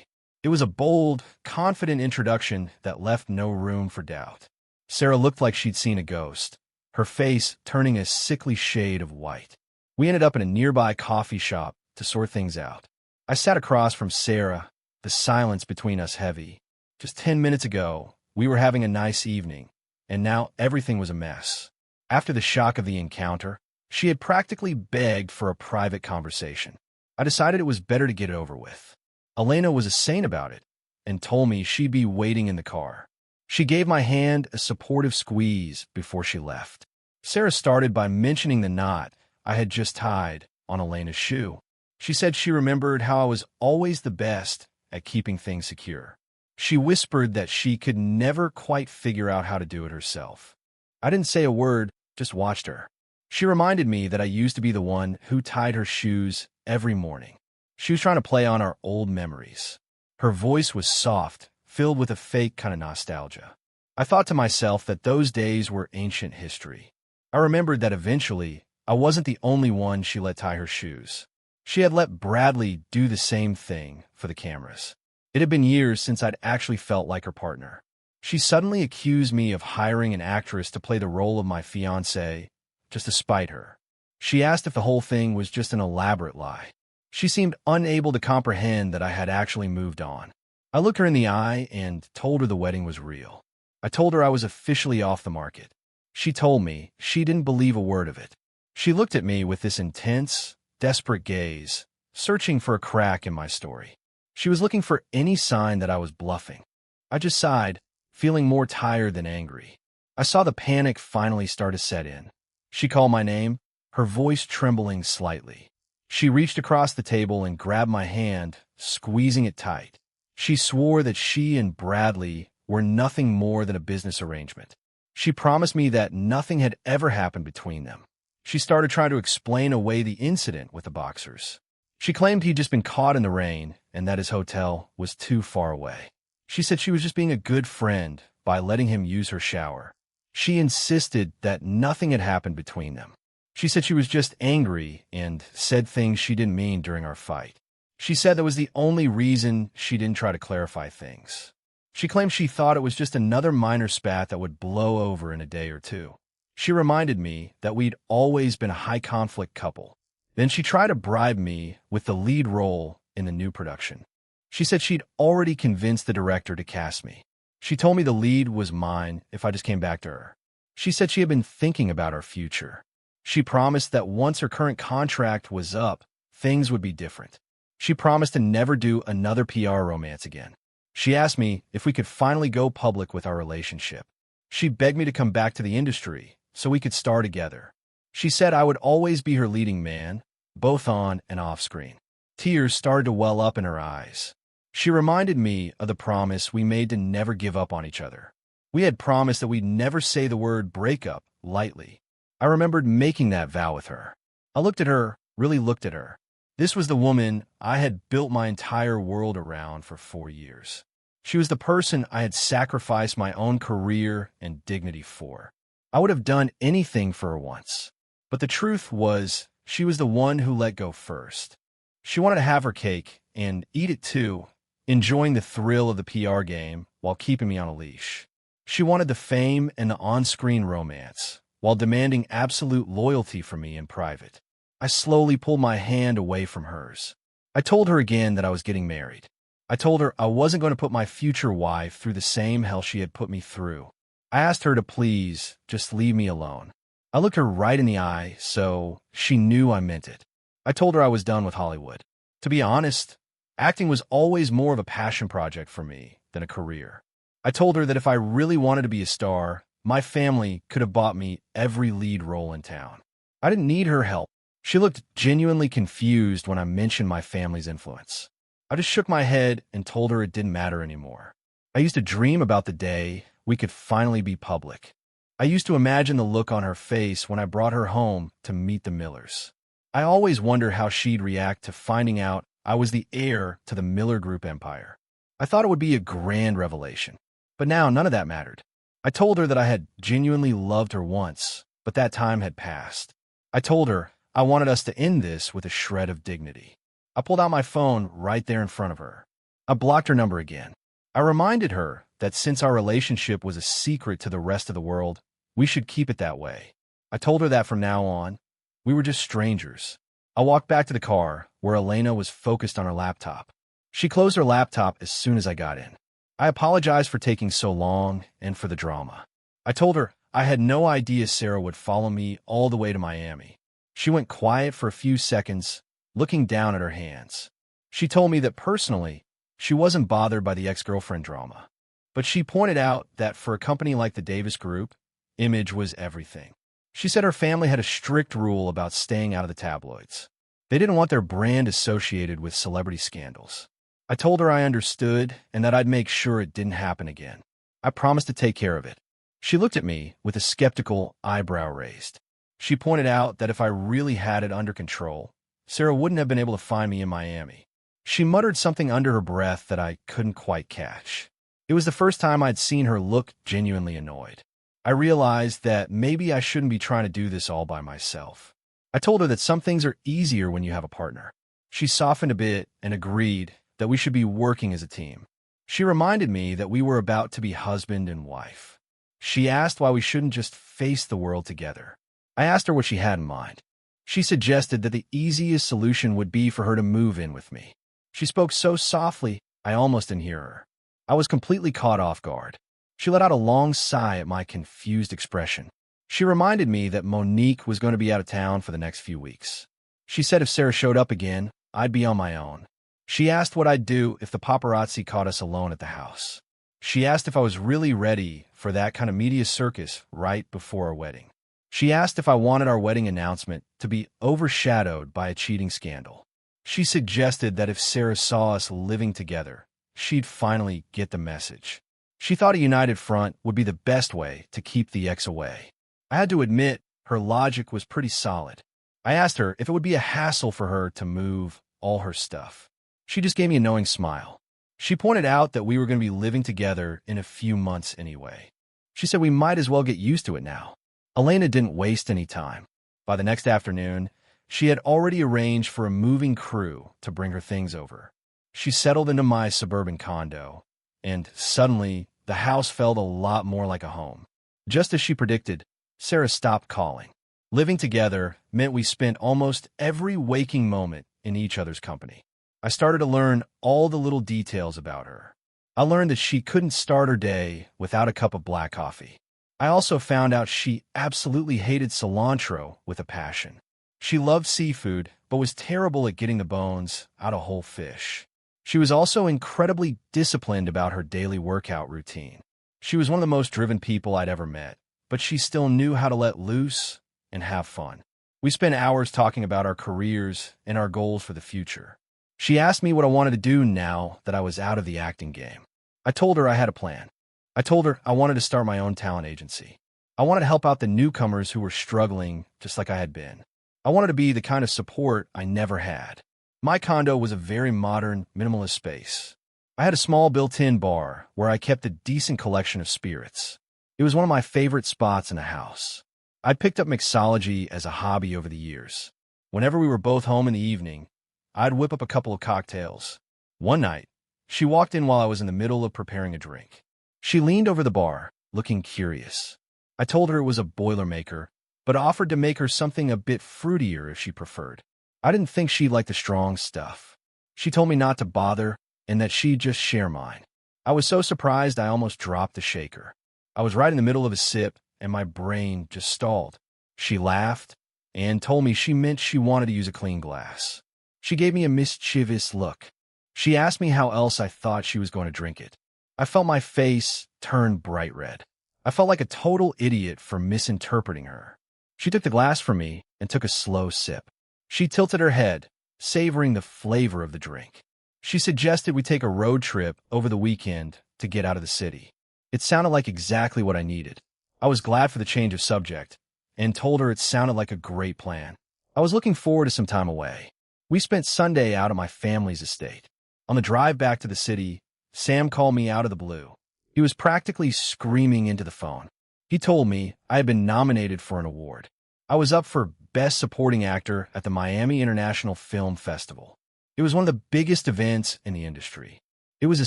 It was a bold, confident introduction that left no room for doubt. Sarah looked like she'd seen a ghost, her face turning a sickly shade of white. We ended up in a nearby coffee shop to sort things out. I sat across from Sarah, the silence between us heavy. Just 10 minutes ago, we were having a nice evening, and now everything was a mess. After the shock of the encounter, she had practically begged for a private conversation. I decided it was better to get it over with. Elena was a saint about it and told me she'd be waiting in the car. She gave my hand a supportive squeeze before she left. Sarah started by mentioning the knot I had just tied on Elena's shoe. She said she remembered how I was always the best at keeping things secure. She whispered that she could never quite figure out how to do it herself. I didn't say a word, just watched her. She reminded me that I used to be the one who tied her shoes every morning. She was trying to play on our old memories. Her voice was soft, filled with a fake kind of nostalgia. I thought to myself that those days were ancient history. I remembered that eventually, I wasn't the only one she let tie her shoes. She had let Bradley do the same thing for the cameras. It had been years since I'd actually felt like her partner. She suddenly accused me of hiring an actress to play the role of my fiancé just to spite her. She asked if the whole thing was just an elaborate lie. She seemed unable to comprehend that I had actually moved on. I looked her in the eye and told her the wedding was real. I told her I was officially off the market. She told me she didn't believe a word of it. She looked at me with this intense, desperate gaze, searching for a crack in my story. She was looking for any sign that I was bluffing. I just sighed, feeling more tired than angry. I saw the panic finally start to set in. She called my name, her voice trembling slightly. She reached across the table and grabbed my hand, squeezing it tight. She swore that she and Bradley were nothing more than a business arrangement. She promised me that nothing had ever happened between them. She started trying to explain away the incident with the boxers. She claimed he'd just been caught in the rain and that his hotel was too far away. She said she was just being a good friend by letting him use her shower. She insisted that nothing had happened between them. She said she was just angry and said things she didn't mean during our fight. She said that was the only reason she didn't try to clarify things. She claimed she thought it was just another minor spat that would blow over in a day or two. She reminded me that we'd always been a high-conflict couple. Then she tried to bribe me with the lead role in the new production. She said she'd already convinced the director to cast me. She told me the lead was mine if I just came back to her. She said she had been thinking about our future. She promised that once her current contract was up, things would be different. She promised to never do another PR romance again. She asked me if we could finally go public with our relationship. She begged me to come back to the industry so we could star together. She said I would always be her leading man, both on and off screen. Tears started to well up in her eyes. She reminded me of the promise we made to never give up on each other. We had promised that we'd never say the word breakup lightly. I remembered making that vow with her. I looked at her, really looked at her. This was the woman I had built my entire world around for 4 years. She was the person I had sacrificed my own career and dignity for. I would have done anything for her once. But the truth was, she was the one who let go first. She wanted to have her cake and eat it too, enjoying the thrill of the PR game while keeping me on a leash. She wanted the fame and the on-screen romance, while demanding absolute loyalty from me in private. I slowly pulled my hand away from hers. I told her again that I was getting married. I told her I wasn't going to put my future wife through the same hell she had put me through. I asked her to please just leave me alone. I looked her right in the eye, so she knew I meant it. I told her I was done with Hollywood. To be honest, acting was always more of a passion project for me than a career. I told her that if I really wanted to be a star, my family could have bought me every lead role in town. I didn't need her help. She looked genuinely confused when I mentioned my family's influence. I just shook my head and told her it didn't matter anymore. I used to dream about the day we could finally be public. I used to imagine the look on her face when I brought her home to meet the Millers. I always wondered how she'd react to finding out I was the heir to the Miller Group empire. I thought it would be a grand revelation. But now none of that mattered. I told her that I had genuinely loved her once, but that time had passed. I told her I wanted us to end this with a shred of dignity. I pulled out my phone right there in front of her. I blocked her number again. I reminded her that since our relationship was a secret to the rest of the world, we should keep it that way. I told her that from now on, we were just strangers. I walked back to the car, where Elena was focused on her laptop. She closed her laptop as soon as I got in. I apologized for taking so long and for the drama. I told her I had no idea Sarah would follow me all the way to Miami. She went quiet for a few seconds, looking down at her hands. She told me that personally, she wasn't bothered by the ex-girlfriend drama. But she pointed out that for a company like the Davis Group, image was everything. She said her family had a strict rule about staying out of the tabloids. They didn't want their brand associated with celebrity scandals. I told her I understood and that I'd make sure it didn't happen again. I promised to take care of it. She looked at me with a skeptical eyebrow raised. She pointed out that if I really had it under control, Sarah wouldn't have been able to find me in Miami. She muttered something under her breath that I couldn't quite catch. It was the first time I'd seen her look genuinely annoyed. I realized that maybe I shouldn't be trying to do this all by myself. I told her that some things are easier when you have a partner. She softened a bit and agreed that we should be working as a team. She reminded me that we were about to be husband and wife. She asked why we shouldn't just face the world together. I asked her what she had in mind. She suggested that the easiest solution would be for her to move in with me. She spoke so softly, I almost didn't hear her. I was completely caught off guard. She let out a long sigh at my confused expression. She reminded me that Monique was going to be out of town for the next few weeks. She said if Sarah showed up again, I'd be on my own. She asked what I'd do if the paparazzi caught us alone at the house. She asked if I was really ready for that kind of media circus right before our wedding. She asked if I wanted our wedding announcement to be overshadowed by a cheating scandal. She suggested that if Sarah saw us living together, she'd finally get the message. She thought a united front would be the best way to keep the ex away. I had to admit, her logic was pretty solid. I asked her if it would be a hassle for her to move all her stuff. She just gave me a knowing smile. She pointed out that we were going to be living together in a few months anyway. She said we might as well get used to it now. Elena didn't waste any time. By the next afternoon, she had already arranged for a moving crew to bring her things over. She settled into my suburban condo, and suddenly, the house felt a lot more like a home. Just as she predicted, Sarah stopped calling. Living together meant we spent almost every waking moment in each other's company. I started to learn all the little details about her. I learned that she couldn't start her day without a cup of black coffee. I also found out she absolutely hated cilantro with a passion. She loved seafood, but was terrible at getting the bones out of whole fish. She was also incredibly disciplined about her daily workout routine. She was one of the most driven people I'd ever met, but she still knew how to let loose and have fun. We spent hours talking about our careers and our goals for the future. She asked me what I wanted to do now that I was out of the acting game. I told her I had a plan. I told her I wanted to start my own talent agency. I wanted to help out the newcomers who were struggling just like I had been. I wanted to be the kind of support I never had. My condo was a very modern, minimalist space. I had a small built-in bar where I kept a decent collection of spirits. It was one of my favorite spots in the house. I'd picked up mixology as a hobby over the years. Whenever we were both home in the evening, I'd whip up a couple of cocktails. One night, she walked in while I was in the middle of preparing a drink. She leaned over the bar, looking curious. I told her it was a Boilermaker, but offered to make her something a bit fruitier if she preferred. I didn't think she'd like the strong stuff. She told me not to bother and that she'd just share mine. I was so surprised I almost dropped the shaker. I was right in the middle of a sip and my brain just stalled. She laughed and told me she meant she wanted to use a clean glass. She gave me a mischievous look. She asked me how else I thought she was going to drink it. I felt my face turn bright red. I felt like a total idiot for misinterpreting her. She took the glass from me and took a slow sip. She tilted her head, savoring the flavor of the drink. She suggested we take a road trip over the weekend to get out of the city. It sounded like exactly what I needed. I was glad for the change of subject and told her it sounded like a great plan. I was looking forward to some time away. We spent Sunday out at my family's estate. On the drive back to the city, Sam called me out of the blue. He was practically screaming into the phone. He told me I had been nominated for an award. I was up for Best Supporting Actor at the Miami International Film Festival. It was one of the biggest events in the industry. It was a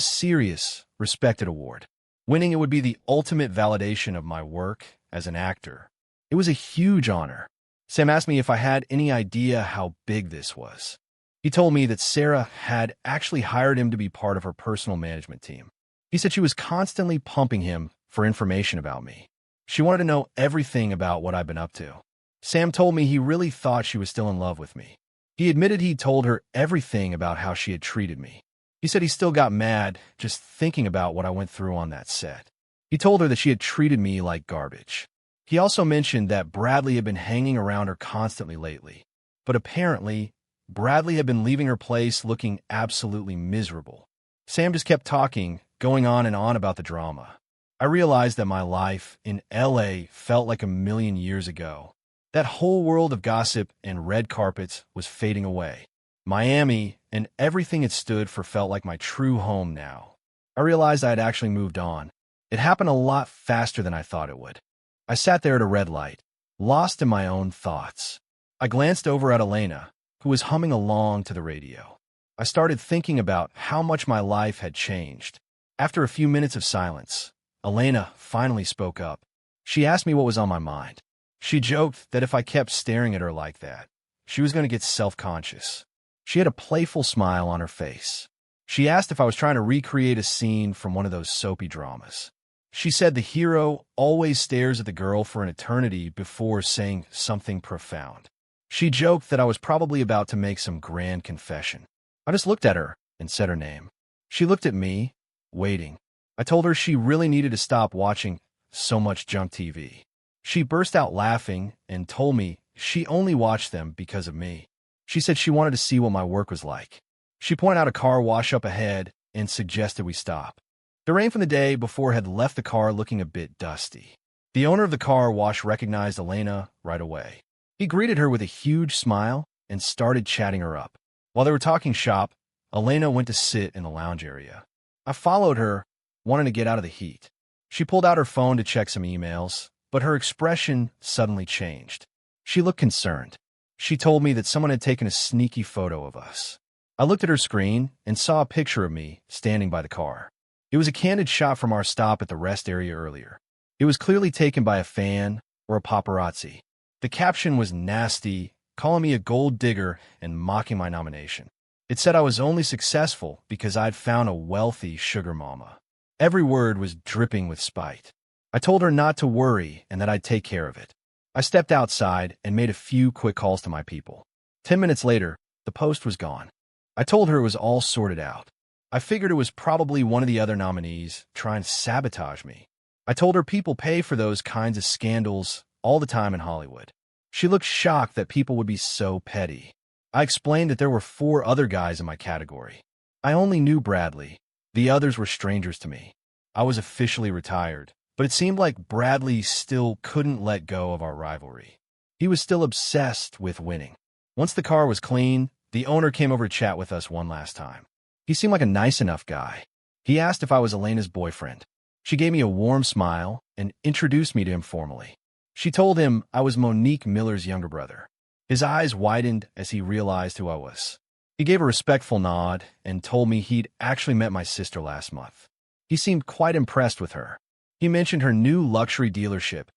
serious, respected award. Winning it would be the ultimate validation of my work as an actor. It was a huge honor. Sam asked me if I had any idea how big this was. He told me that Sarah had actually hired him to be part of her personal management team. He said she was constantly pumping him for information about me. She wanted to know everything about what I'd been up to. Sam told me he really thought she was still in love with me. He admitted he'd told her everything about how she had treated me. He said he still got mad just thinking about what I went through on that set. He told her that she had treated me like garbage. He also mentioned that Bradley had been hanging around her constantly lately, but apparently Bradley had been leaving her place looking absolutely miserable. Sam just kept talking, going on and on about the drama. I realized that my life in LA felt like a million years ago. That whole world of gossip and red carpets was fading away. Miami and everything it stood for felt like my true home now. I realized I had actually moved on. It happened a lot faster than I thought it would. I sat there at a red light, lost in my own thoughts. I glanced over at Elena, who was humming along to the radio. I started thinking about how much my life had changed. After a few minutes of silence, Elena finally spoke up. She asked me what was on my mind. She joked that if I kept staring at her like that, she was going to get self-conscious. She had a playful smile on her face. She asked if I was trying to recreate a scene from one of those soapy dramas. She said the hero always stares at the girl for an eternity before saying something profound. She joked that I was probably about to make some grand confession. I just looked at her and said her name. She looked at me, waiting. I told her she really needed to stop watching so much junk TV. She burst out laughing and told me she only watched them because of me. She said she wanted to see what my work was like. She pointed out a car wash up ahead and suggested we stop. The rain from the day before had left the car looking a bit dusty. The owner of the car wash recognized Elena right away. He greeted her with a huge smile and started chatting her up. While they were talking shop, Elena went to sit in the lounge area. I followed her, wanting to get out of the heat. She pulled out her phone to check some emails, but her expression suddenly changed. She looked concerned. She told me that someone had taken a sneaky photo of us. I looked at her screen and saw a picture of me standing by the car. It was a candid shot from our stop at the rest area earlier. It was clearly taken by a fan or a paparazzi. The caption was nasty, calling me a gold digger and mocking my nomination. It said I was only successful because I'd found a wealthy sugar mama. Every word was dripping with spite. I told her not to worry and that I'd take care of it. I stepped outside and made a few quick calls to my people. 10 minutes later, the post was gone. I told her it was all sorted out. I figured it was probably one of the other nominees trying to sabotage me. I told her people pay for those kinds of scandals all the time in Hollywood. She looked shocked that people would be so petty. I explained that there were 4 other guys in my category. I only knew Bradley. The others were strangers to me. I was officially retired, but it seemed like Bradley still couldn't let go of our rivalry. He was still obsessed with winning. Once the car was clean, the owner came over to chat with us one last time. He seemed like a nice enough guy. He asked if I was Elena's boyfriend. She gave me a warm smile and introduced me to him formally. She told him I was Monique Miller's younger brother. His eyes widened as he realized who I was. He gave a respectful nod and told me he'd actually met my sister last month. He seemed quite impressed with her. He mentioned her new luxury dealership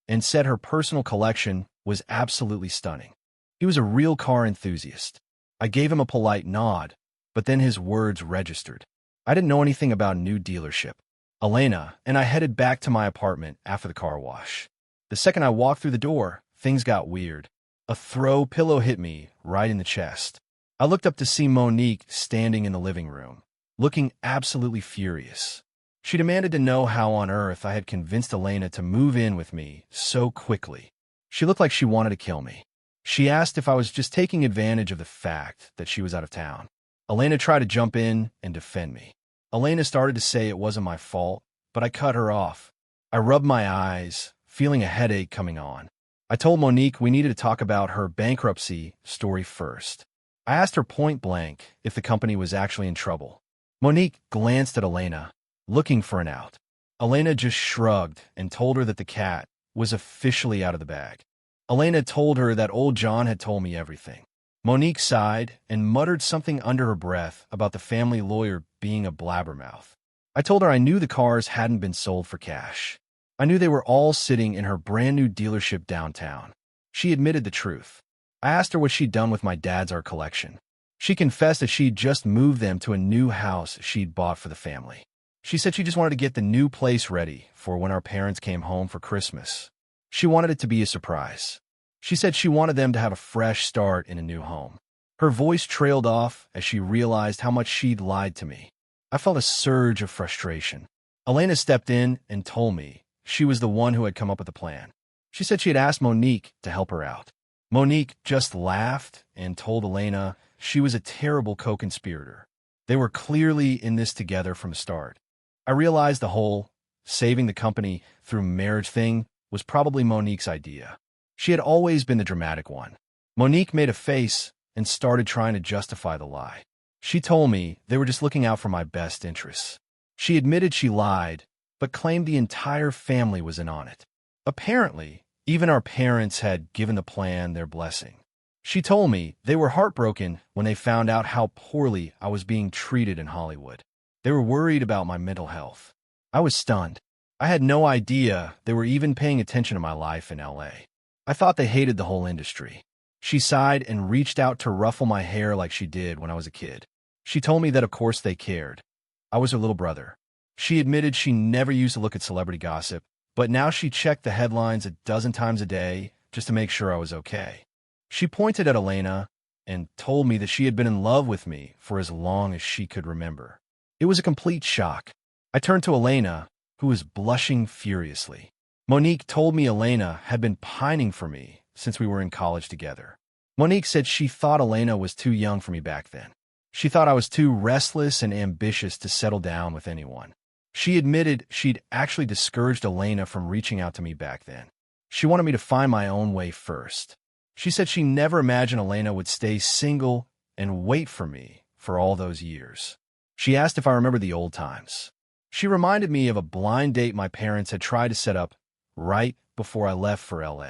and said her personal collection was absolutely stunning. He was a real car enthusiast. I gave him a polite nod, but then his words registered. I didn't know anything about a new dealership. Elena and I headed back to my apartment after the car wash. The second I walked through the door, things got weird. A throw pillow hit me right in the chest. I looked up to see Monique standing in the living room, looking absolutely furious. She demanded to know how on earth I had convinced Elena to move in with me so quickly. She looked like she wanted to kill me. She asked if I was just taking advantage of the fact that she was out of town. Elena tried to jump in and defend me. Elena started to say it wasn't my fault, but I cut her off. I rubbed my eyes, feeling a headache coming on. I told Monique we needed to talk about her bankruptcy story first. I asked her point blank if the company was actually in trouble. Monique glanced at Elena, looking for an out. Elena just shrugged and told her that the cat was officially out of the bag. Elena told her that old John had told me everything. Monique sighed and muttered something under her breath about the family lawyer being a blabbermouth. I told her I knew the cars hadn't been sold for cash. I knew they were all sitting in her brand new dealership downtown. She admitted the truth. I asked her what she'd done with my dad's art collection. She confessed that she'd just moved them to a new house she'd bought for the family. She said she just wanted to get the new place ready for when our parents came home for Christmas. She wanted it to be a surprise. She said she wanted them to have a fresh start in a new home. Her voice trailed off as she realized how much she'd lied to me. I felt a surge of frustration. Elena stepped in and told me she was the one who had come up with the plan. She said she had asked Monique to help her out. Monique just laughed and told Elena she was a terrible co-conspirator. They were clearly in this together from the start. I realized the whole saving the company through marriage thing was probably Monique's idea. She had always been the dramatic one. Monique made a face and started trying to justify the lie. She told me they were just looking out for my best interests. She admitted she lied, but claimed the entire family was in on it. Apparently, even our parents had given the plan their blessing. She told me they were heartbroken when they found out how poorly I was being treated in Hollywood. They were worried about my mental health. I was stunned. I had no idea they were even paying attention to my life in LA. I thought they hated the whole industry. She sighed and reached out to ruffle my hair like she did when I was a kid. She told me that of course they cared. I was her little brother. She admitted she never used to look at celebrity gossip, but now she checked the headlines a dozen times a day just to make sure I was okay. She pointed at Elena and told me that she had been in love with me for as long as she could remember. It was a complete shock. I turned to Elena, who was blushing furiously. Monique told me Elena had been pining for me since we were in college together. Monique said she thought Elena was too young for me back then. She thought I was too restless and ambitious to settle down with anyone. She admitted she'd actually discouraged Elena from reaching out to me back then. She wanted me to find my own way first. She said she never imagined Elena would stay single and wait for me for all those years. She asked if I remember the old times. She reminded me of a blind date my parents had tried to set up right before I left for LA.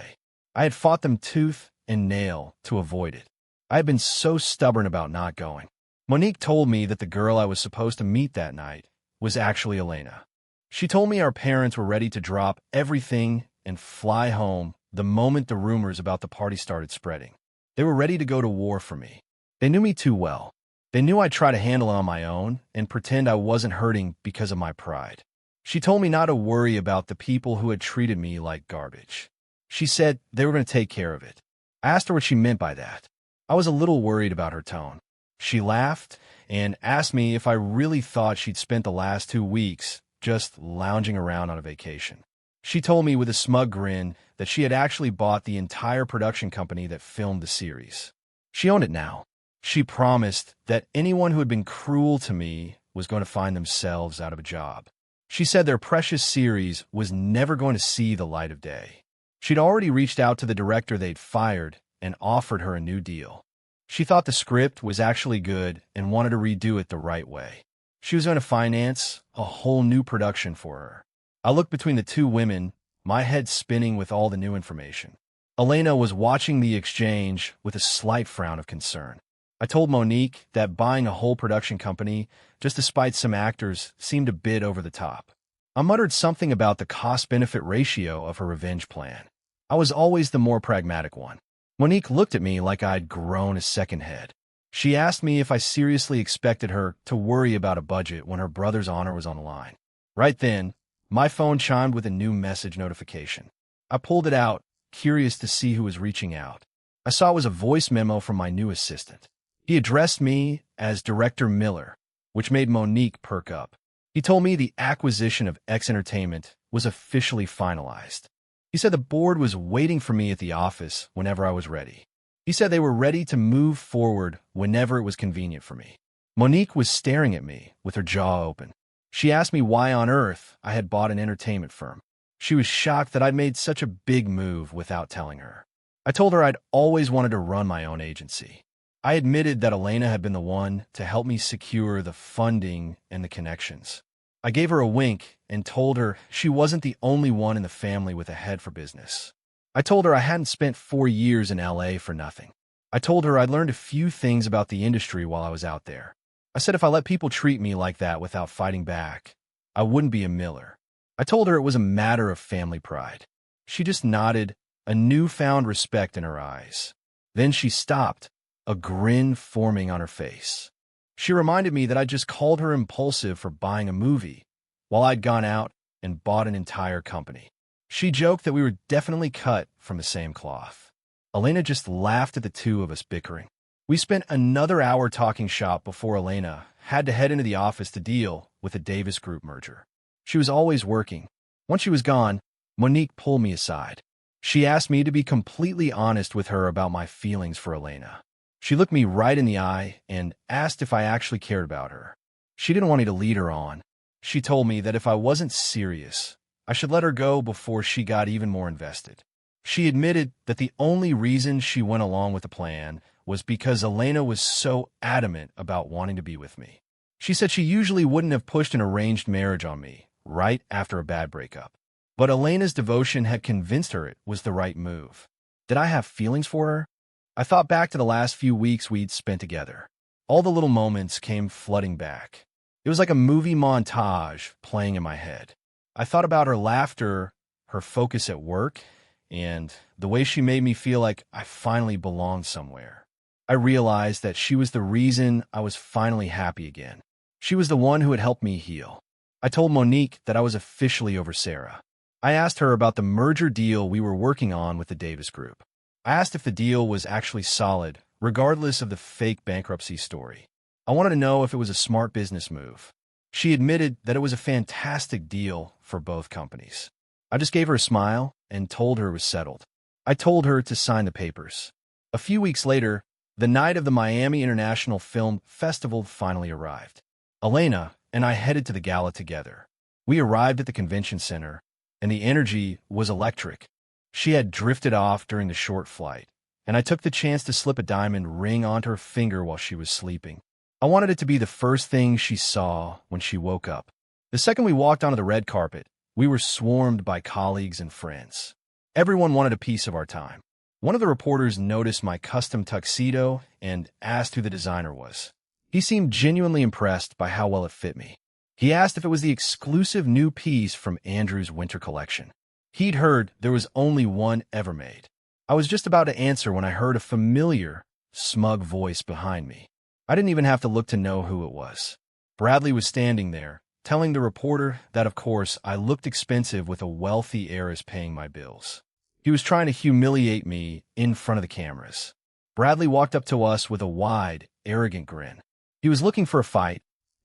I had fought them tooth and nail to avoid it. I had been so stubborn about not going. Monique told me that the girl I was supposed to meet that night was actually Elena. She told me our parents were ready to drop everything and fly home the moment the rumors about the party started spreading. They were ready to go to war for me. They knew me too well. They knew I'd try to handle it on my own and pretend I wasn't hurting because of my pride. She told me not to worry about the people who had treated me like garbage. She said they were going to take care of it. I asked her what she meant by that. I was a little worried about her tone. She laughed and asked me if I really thought she'd spent the last 2 weeks just lounging around on a vacation. She told me with a smug grin that she had actually bought the entire production company that filmed the series. She owned it now. She promised that anyone who had been cruel to me was going to find themselves out of a job. She said their precious series was never going to see the light of day. She'd already reached out to the director they'd fired and offered her a new deal. She thought the script was actually good and wanted to redo it the right way. She was going to finance a whole new production for her. I looked between the two women, my head spinning with all the new information. Elena was watching the exchange with a slight frown of concern. I told Monique that buying a whole production company, just to spite some actors, seemed a bit over the top. I muttered something about the cost-benefit ratio of her revenge plan. I was always the more pragmatic one. Monique looked at me like I'd grown a second head. She asked me if I seriously expected her to worry about a budget when her brother's honor was on the line. Right then, my phone chimed with a new message notification. I pulled it out, curious to see who was reaching out. I saw it was a voice memo from my new assistant. He addressed me as Director Miller, which made Monique perk up. He told me the acquisition of X Entertainment was officially finalized. He said the board was waiting for me at the office whenever I was ready. He said they were ready to move forward whenever it was convenient for me. Monique was staring at me with her jaw open. She asked me why on earth I had bought an entertainment firm. She was shocked that I'd made such a big move without telling her. I told her I'd always wanted to run my own agency. I admitted that Elena had been the one to help me secure the funding and the connections. I gave her a wink and told her she wasn't the only one in the family with a head for business. I told her I hadn't spent 4 years in LA for nothing. I told her I'd learned a few things about the industry while I was out there. I said if I let people treat me like that without fighting back, I wouldn't be a Miller. I told her it was a matter of family pride. She just nodded, a newfound respect in her eyes. Then she stopped, a grin forming on her face. She reminded me that I'd just called her impulsive for buying a movie, while I'd gone out and bought an entire company. She joked that we were definitely cut from the same cloth. Elena just laughed at the two of us bickering. We spent another hour talking shop before Elena had to head into the office to deal with the Davis Group merger. She was always working. Once she was gone, Monique pulled me aside. She asked me to be completely honest with her about my feelings for Elena. She looked me right in the eye and asked if I actually cared about her. She didn't want me to lead her on. She told me that if I wasn't serious, I should let her go before she got even more invested. She admitted that the only reason she went along with the plan was because Elena was so adamant about wanting to be with me. She said she usually wouldn't have pushed an arranged marriage on me right after a bad breakup. But Elena's devotion had convinced her it was the right move. Did I have feelings for her? I thought back to the last few weeks we'd spent together. All the little moments came flooding back. It was like a movie montage playing in my head. I thought about her laughter, her focus at work, and the way she made me feel like I finally belonged somewhere. I realized that she was the reason I was finally happy again. She was the one who had helped me heal. I told Monique that I was officially over Sarah. I asked her about the merger deal we were working on with the Davis Group. I asked if the deal was actually solid, regardless of the fake bankruptcy story. I wanted to know if it was a smart business move. She admitted that it was a fantastic deal for both companies. I just gave her a smile and told her it was settled. I told her to sign the papers. A few weeks later, the night of the Miami International Film Festival finally arrived. Elena and I headed to the gala together. We arrived at the convention center, and the energy was electric. She had drifted off during the short flight, and I took the chance to slip a diamond ring onto her finger while she was sleeping. I wanted it to be the first thing she saw when she woke up. The second we walked onto the red carpet, we were swarmed by colleagues and friends. Everyone wanted a piece of our time. One of the reporters noticed my custom tuxedo and asked who the designer was. He seemed genuinely impressed by how well it fit me. He asked if it was the exclusive new piece from Andrew's winter collection. He'd heard there was only one ever made. I was just about to answer when I heard a familiar, smug voice behind me. I didn't even have to look to know who it was. Bradley was standing there, telling the reporter that, of course, I looked expensive with a wealthy heiress paying my bills. He was trying to humiliate me in front of the cameras. Bradley walked up to us with a wide, arrogant grin. He was looking for a fight,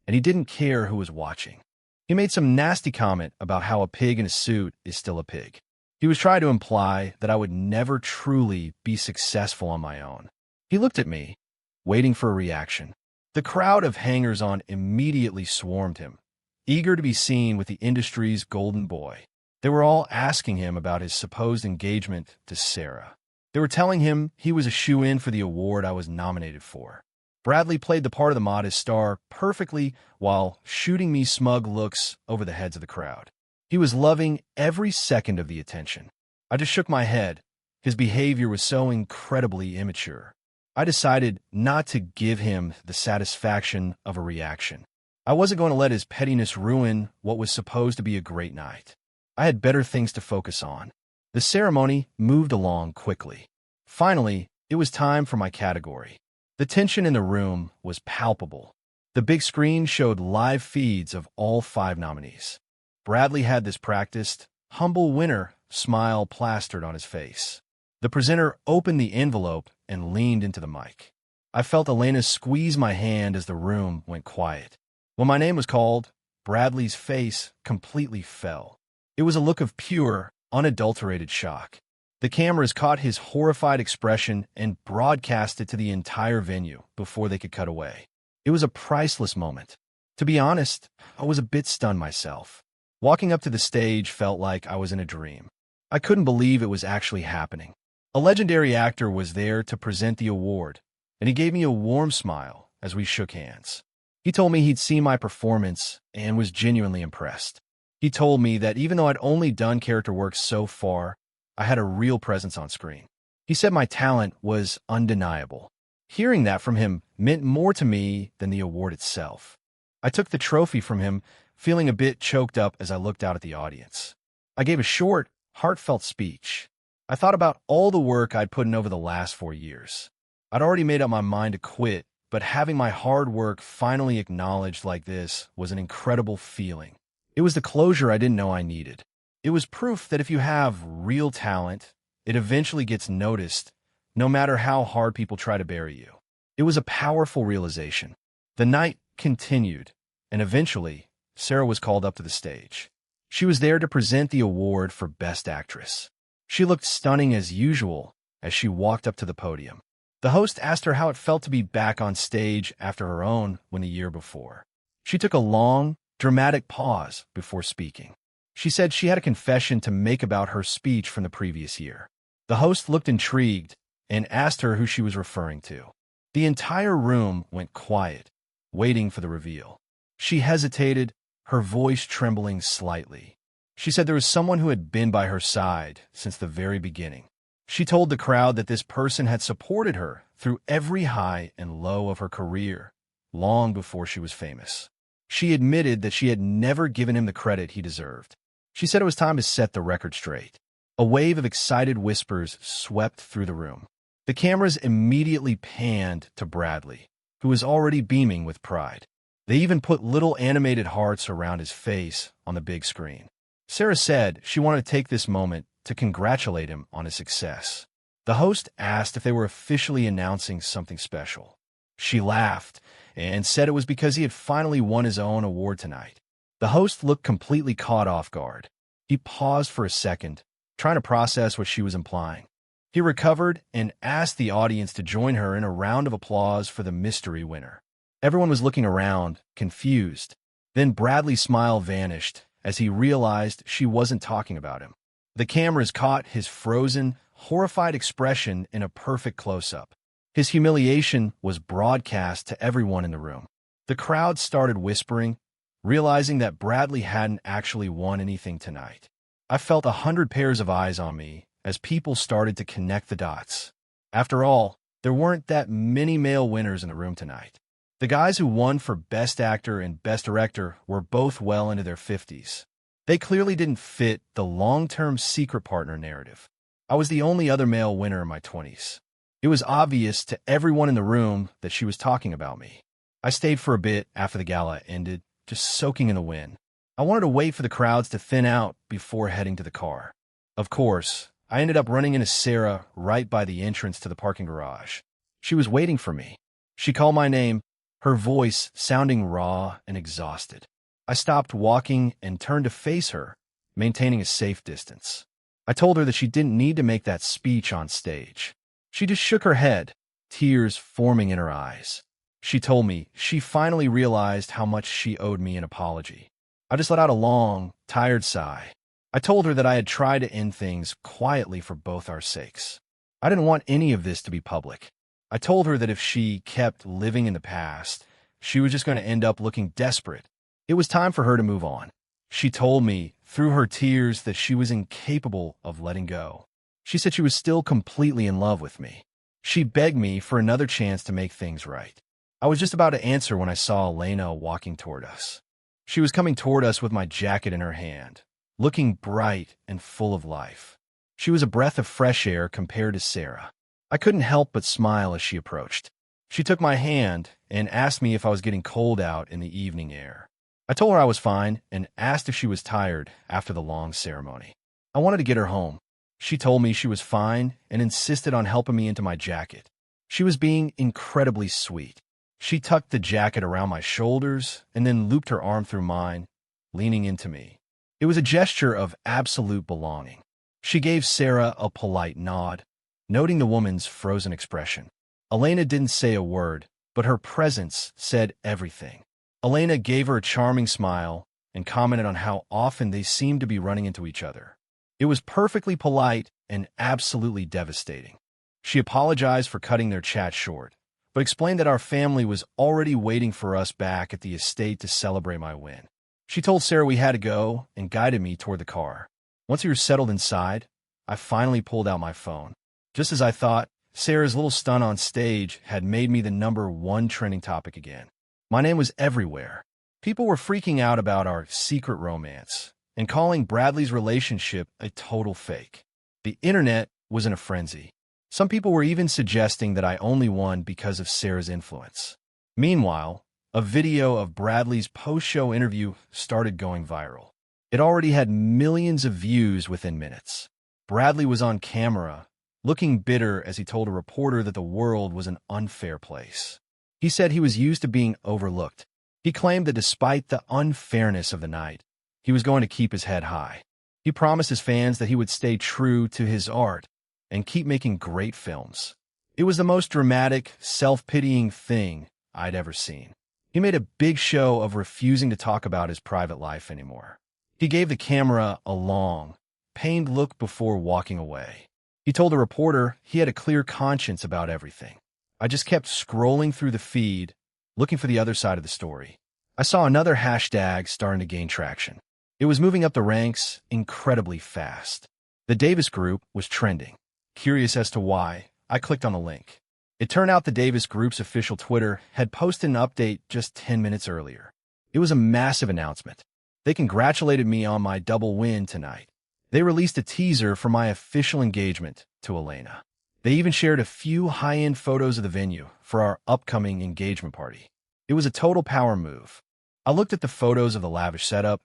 and he didn't care who was watching. He made some nasty comment about how a pig in a suit is still a pig. He was trying to imply that I would never truly be successful on my own. He looked at me, waiting for a reaction. The crowd of hangers-on immediately swarmed him, eager to be seen with the industry's golden boy. They were all asking him about his supposed engagement to Sarah. They were telling him he was a shoo-in for the award I was nominated for. Bradley played the part of the modest star perfectly while shooting me smug looks over the heads of the crowd. He was loving every second of the attention. I just shook my head. His behavior was so incredibly immature. I decided not to give him the satisfaction of a reaction. I wasn't going to let his pettiness ruin what was supposed to be a great night. I had better things to focus on. The ceremony moved along quickly. Finally, it was time for my category. The tension in the room was palpable. The big screen showed live feeds of all 5 nominees. Bradley had this practiced, humble winner smile plastered on his face. The presenter opened the envelope and leaned into the mic. I felt Elena squeeze my hand as the room went quiet. When my name was called, Bradley's face completely fell. It was a look of pure, unadulterated shock. The cameras caught his horrified expression and broadcast it to the entire venue before they could cut away. It was a priceless moment. To be honest, I was a bit stunned myself. Walking up to the stage felt like I was in a dream. I couldn't believe it was actually happening. A legendary actor was there to present the award, and he gave me a warm smile as we shook hands. He told me he'd seen my performance and was genuinely impressed. He told me that even though I'd only done character work so far, I had a real presence on screen. He said my talent was undeniable. Hearing that from him meant more to me than the award itself. I took the trophy from him, feeling a bit choked up as I looked out at the audience. I gave a short, heartfelt speech. I thought about all the work I'd put in over the last 4 years. I'd already made up my mind to quit, but having my hard work finally acknowledged like this was an incredible feeling. It was the closure I didn't know I needed. It was proof that if you have real talent, it eventually gets noticed, no matter how hard people try to bury you. It was a powerful realization. The night continued, and eventually, Sarah was called up to the stage. She was there to present the award for Best Actress. She looked stunning as usual as she walked up to the podium. The host asked her how it felt to be back on stage after her own win the year before. She took a long, dramatic pause before speaking. She said she had a confession to make about her speech from the previous year. The host looked intrigued and asked her who she was referring to. The entire room went quiet, waiting for the reveal. She hesitated, her voice trembling slightly. She said there was someone who had been by her side since the very beginning. She told the crowd that this person had supported her through every high and low of her career, long before she was famous. She admitted that she had never given him the credit he deserved. She said it was time to set the record straight. A wave of excited whispers swept through the room. The cameras immediately panned to Bradley, who was already beaming with pride. They even put little animated hearts around his face on the big screen. Sarah said she wanted to take this moment to congratulate him on his success. The host asked if they were officially announcing something special. She laughed and said it was because he had finally won his own award tonight. The host looked completely caught off guard. He paused for a second, trying to process what she was implying. He recovered and asked the audience to join her in a round of applause for the mystery winner. Everyone was looking around, confused. Then Bradley's smile vanished as he realized she wasn't talking about him. The cameras caught his frozen, horrified expression in a perfect close-up. His humiliation was broadcast to everyone in the room. The crowd started whispering, realizing that Bradley hadn't actually won anything tonight. I felt 100 pairs of eyes on me as people started to connect the dots. After all, there weren't that many male winners in the room tonight. The guys who won for Best Actor and Best Director were both well into their 50s. They clearly didn't fit the long-term secret partner narrative. I was the only other male winner in my 20s. It was obvious to everyone in the room that she was talking about me. I stayed for a bit after the gala ended, just soaking in the wind. I wanted to wait for the crowds to thin out before heading to the car. Of course, I ended up running into Sarah right by the entrance to the parking garage. She was waiting for me. She called my name, her voice sounding raw and exhausted. I stopped walking and turned to face her, maintaining a safe distance. I told her that she didn't need to make that speech on stage. She just shook her head, tears forming in her eyes. She told me she finally realized how much she owed me an apology. I just let out a long, tired sigh. I told her that I had tried to end things quietly for both our sakes. I didn't want any of this to be public. I told her that if she kept living in the past, she was just going to end up looking desperate. It was time for her to move on. She told me, through her tears, that she was incapable of letting go. She said she was still completely in love with me. She begged me for another chance to make things right. I was just about to answer when I saw Elena walking toward us. She was coming toward us with my jacket in her hand, looking bright and full of life. She was a breath of fresh air compared to Sarah. I couldn't help but smile as she approached. She took my hand and asked me if I was getting cold out in the evening air. I told her I was fine and asked if she was tired after the long ceremony. I wanted to get her home. She told me she was fine and insisted on helping me into my jacket. She was being incredibly sweet. She tucked the jacket around my shoulders and then looped her arm through mine, leaning into me. It was a gesture of absolute belonging. She gave Sarah a polite nod, noting the woman's frozen expression. Elena didn't say a word, but her presence said everything. Elena gave her a charming smile and commented on how often they seemed to be running into each other. It was perfectly polite and absolutely devastating. She apologized for cutting their chat short, but explained that our family was already waiting for us back at the estate to celebrate my win. She told Sarah we had to go and guided me toward the car. Once we were settled inside, I finally pulled out my phone. Just as I thought, Sarah's little stunt on stage had made me the #1 trending topic again. My name was everywhere. People were freaking out about our secret romance and calling Bradley's relationship a total fake. The internet was in a frenzy. Some people were even suggesting that I only won because of Sarah's influence. Meanwhile, a video of Bradley's post-show interview started going viral. It already had millions of views within minutes. Bradley was on camera, looking bitter as he told a reporter that the world was an unfair place. He said he was used to being overlooked. He claimed that despite the unfairness of the night, he was going to keep his head high. He promised his fans that he would stay true to his art and keep making great films. It was the most dramatic, self-pitying thing I'd ever seen. He made a big show of refusing to talk about his private life anymore. He gave the camera a long, pained look before walking away. He told a reporter he had a clear conscience about everything. I just kept scrolling through the feed, looking for the other side of the story. I saw another hashtag starting to gain traction. It was moving up the ranks incredibly fast. The Davis Group was trending. Curious as to why, I clicked on the link. It turned out the Davis Group's official Twitter had posted an update just 10 minutes earlier. It was a massive announcement. They congratulated me on my double win tonight. They released a teaser for my official engagement to Elena. They even shared a few high-end photos of the venue for our upcoming engagement party. It was a total power move. I looked at the photos of the lavish setup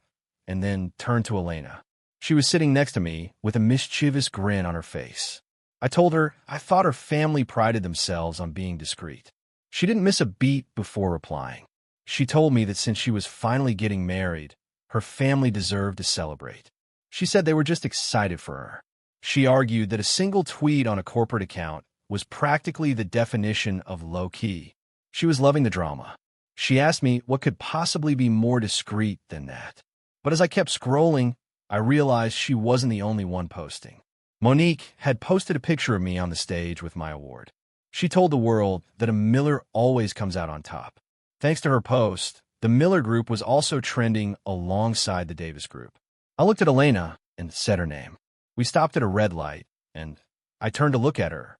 and then turned to Elena. She was sitting next to me with a mischievous grin on her face. I told her I thought her family prided themselves on being discreet. She didn't miss a beat before replying. She told me that since she was finally getting married, her family deserved to celebrate. She said they were just excited for her. She argued that a single tweet on a corporate account was practically the definition of low-key. She was loving the drama. She asked me what could possibly be more discreet than that. But as I kept scrolling, I realized she wasn't the only one posting. Monique had posted a picture of me on the stage with my award. She told the world that a Miller always comes out on top. Thanks to her post, the Miller Group was also trending alongside the Davis Group. I looked at Elena and said her name. We stopped at a red light, and I turned to look at her.